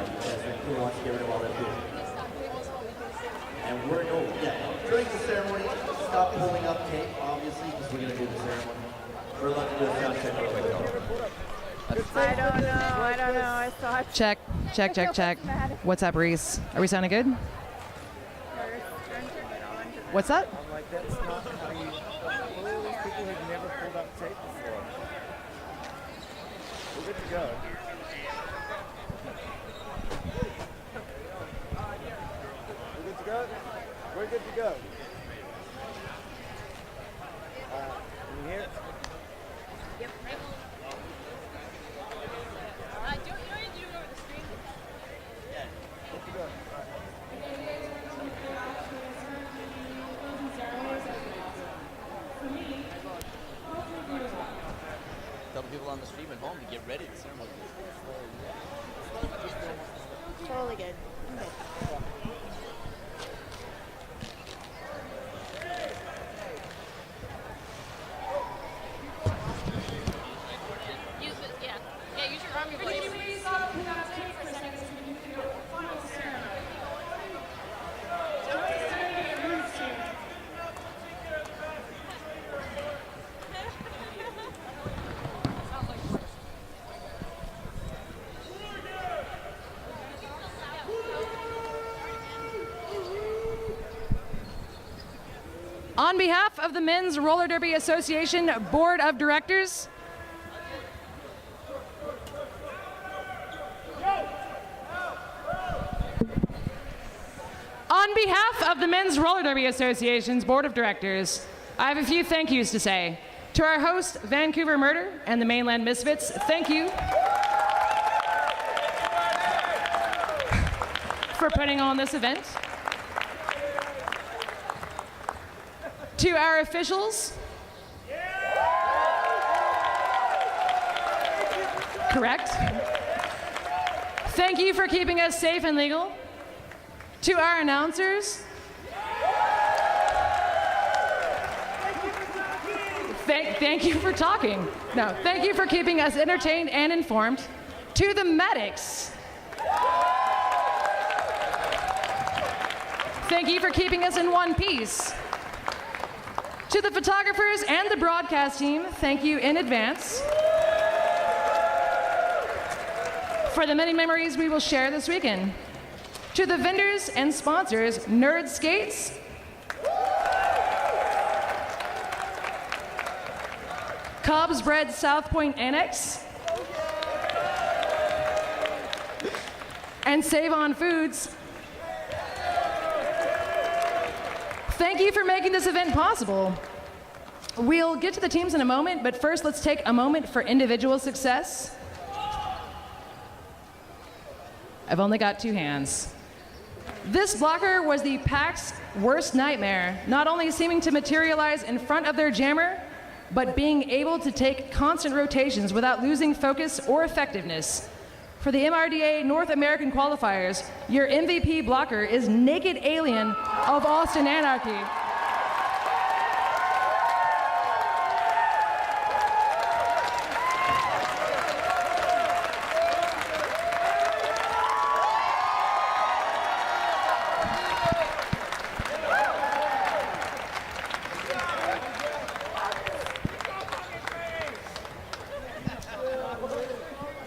because they really want to get rid of all that food. And we're going, during the ceremony, stop pulling up tape, obviously, because we're going to do the ceremony. We're allowed to do a sound check real quick. I don't know. I saw it. Check. What's up, Reese? Are we sounding good? What's that? I'm like, that's not how you. All these people who've never pulled up tape before. We're good to go. We're good to go? We're good to go. Can you hear it? Yep. You don't need to do it over the screen. Yeah. Good to go. All right. Tell the people on the stream at home to get ready the ceremony. Totally good. Use it, yeah. Yeah, use your arm, your voice. On behalf of the Men's Roller Derby Association Board of Directors, I have a few thank yous to say. To our host, Vancouver Murder and the Mainland Misfits, thank you for putting on this event. To our officials, correct. Thank you for keeping us safe and legal. To our announcers, thank you for talking. No, thank you for keeping us entertained and informed. To the medics, thank you for keeping us in one piece. To the photographers and the broadcast team, thank you in advance for the many memories we will share this weekend. To the vendors and sponsors, Nerd Skates, Cubs Bread South Point Annex, and Save On Foods, thank you for making this event possible. We'll get to the teams in a moment, but first let's take a moment for individual success. I've only got two hands. This blocker was the pack's worst nightmare, not only seeming to materialize in front of their jammer, but being able to take constant rotations without losing focus or effectiveness. For the MRDA North American Qualifiers, your MVP blocker is Naked Alien of Austin Anarchy.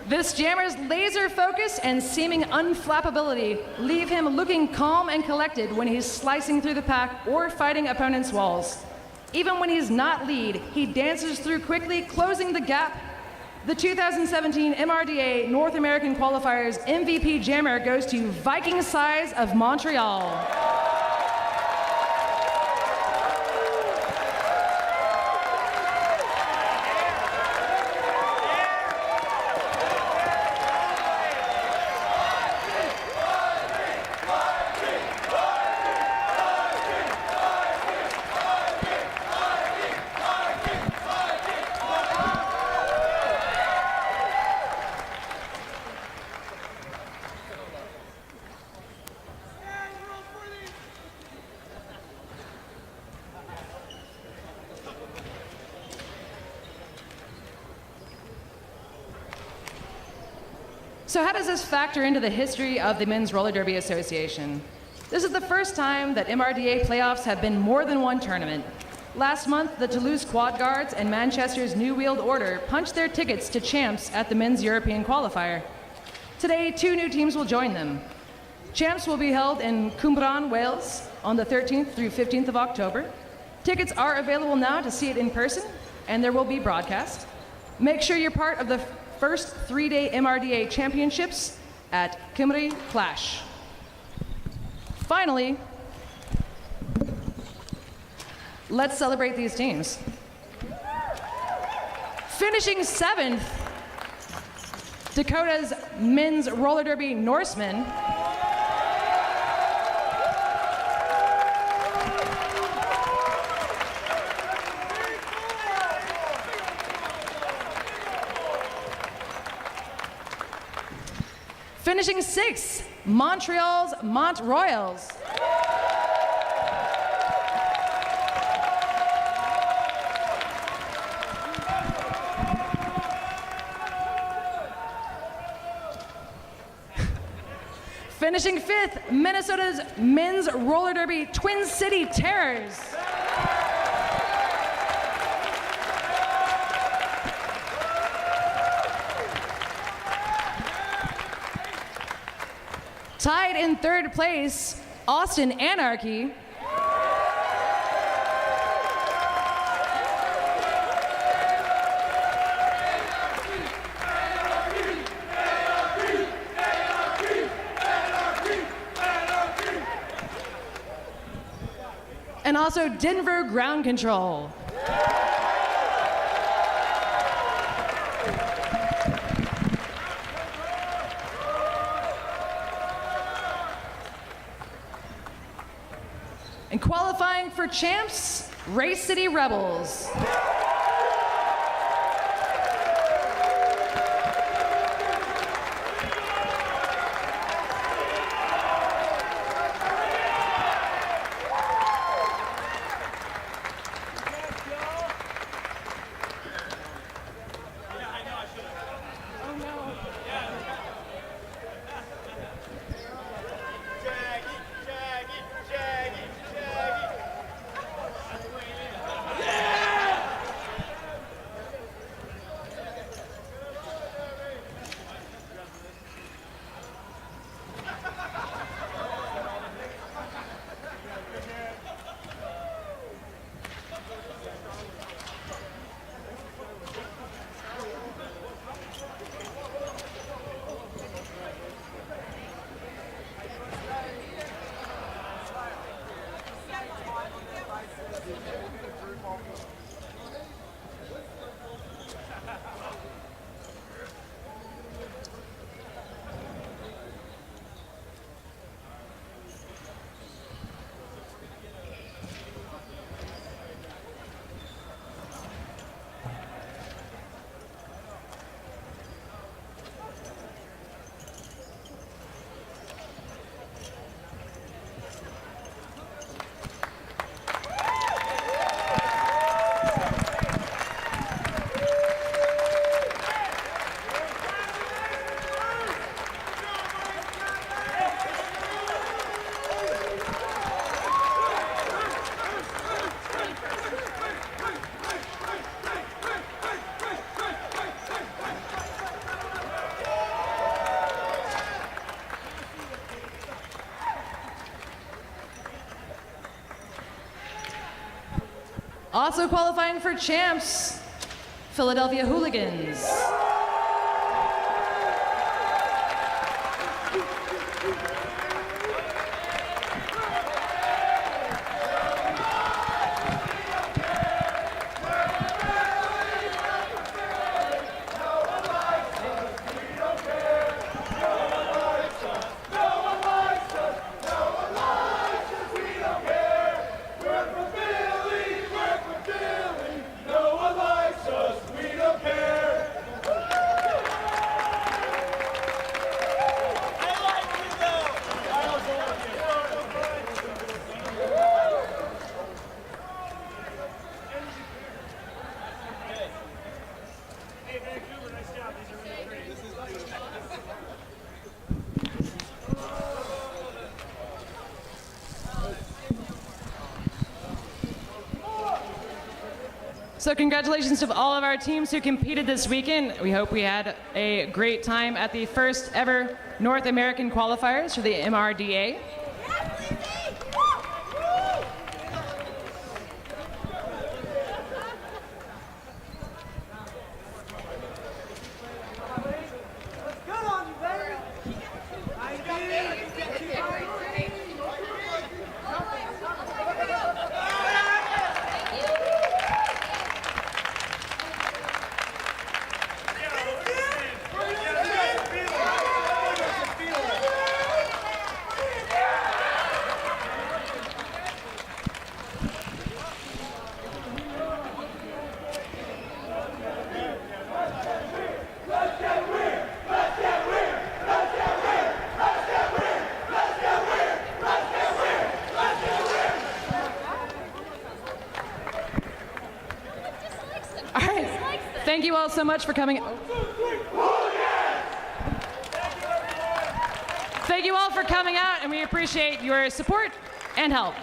This jammer's laser focus and seeming unflappability leave him looking calm and collected when he's slicing through the pack or fighting opponents' walls. Even when he's not lead, he dances through quickly, closing the gap. The 2017 MRDA North American Qualifiers MVP jammer goes to Viking Size of Montreal. So how does this factor into the history of the Men's Roller Derby Association? This is the first time that MRDA playoffs have been more than one tournament. Last month, the Toulouse Quad Guards and Manchester's New Wheeled Order punched their tickets to champs at the Men's European Qualifier. Today, 2 new teams will join them. Champs will be held in Cwmbran, Wales on the 13th through 15th of October. Tickets are available now to see it in person, and there will be broadcast. Make sure you're part of the first 3-day MRDA championships at Cymru Clash. Finally, let's celebrate these teams. Finishing 7th, Dakota's Men's Roller Derby Norsemen. Finishing 6th, Montreal's Mont Royals. Finishing 5th, Minnesota's Men's Roller Derby Twin City Terrors. Tied in 3rd place, Austin Anarchy. And also Denver Ground Control. And qualifying for champs, Race City Rebels. Also qualifying for champs, Philadelphia Hooligans. So congratulations to all of our teams who competed this weekend. We hope we had a great time at the first ever North American qualifiers for the MRDA. Thank you all so much for coming. Thank you all for coming out, and we appreciate your support and help.